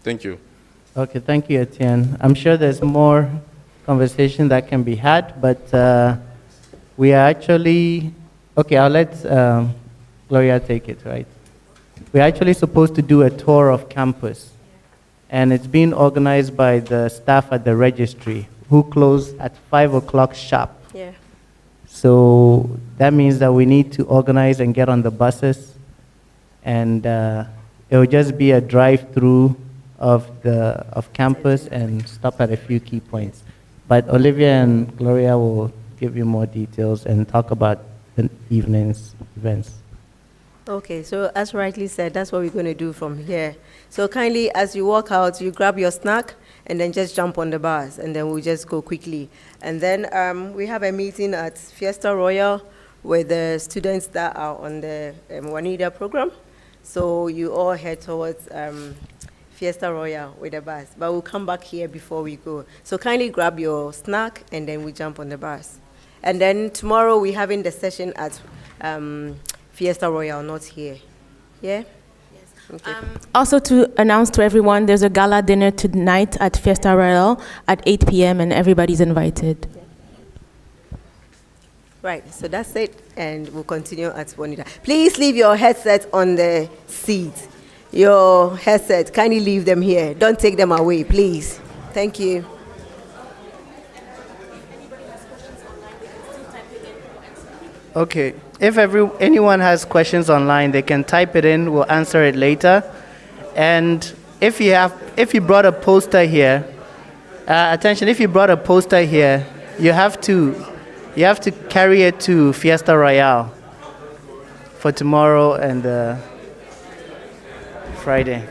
thank you. Okay, thank you, Etienne. I'm sure there's more conversation that can be had, but we are actually, okay, I'll let Gloria take it, right? We're actually supposed to do a tour of campus, and it's being organized by the staff at the registry, who close at 5 o'clock sharp. Yeah. So that means that we need to organize and get on the buses, and it will just be a drive-through of campus and stop at a few key points. But Olivia and Gloria will give you more details and talk about the evening's events. Okay, so as rightly said, that's what we're going to do from here. So kindly, as you walk out, you grab your snack and then just jump on the bus, and then we'll just go quickly. And then we have a meeting at Fiesta Royal with the students that are on the WANIDA program. So you all head towards Fiesta Royal with the bus, but we'll come back here before we go. So kindly grab your snack, and then we jump on the bus. And then tomorrow we're having the session at Fiesta Royal, not here. Yeah? Yes. Also to announce to everyone, there's a gala dinner tonight at Fiesta Royale at 8 p.m. and everybody's invited. Right, so that's it, and we'll continue at WANIDA. Please leave your headsets on the seat. Your headsets, kindly leave them here. Don't take them away, please. Thank you. Okay, if anyone has questions online, they can type it in, we'll answer it later. And if you brought a poster here, attention, if you brought a poster here, you have to carry it to Fiesta Royale for tomorrow and Friday.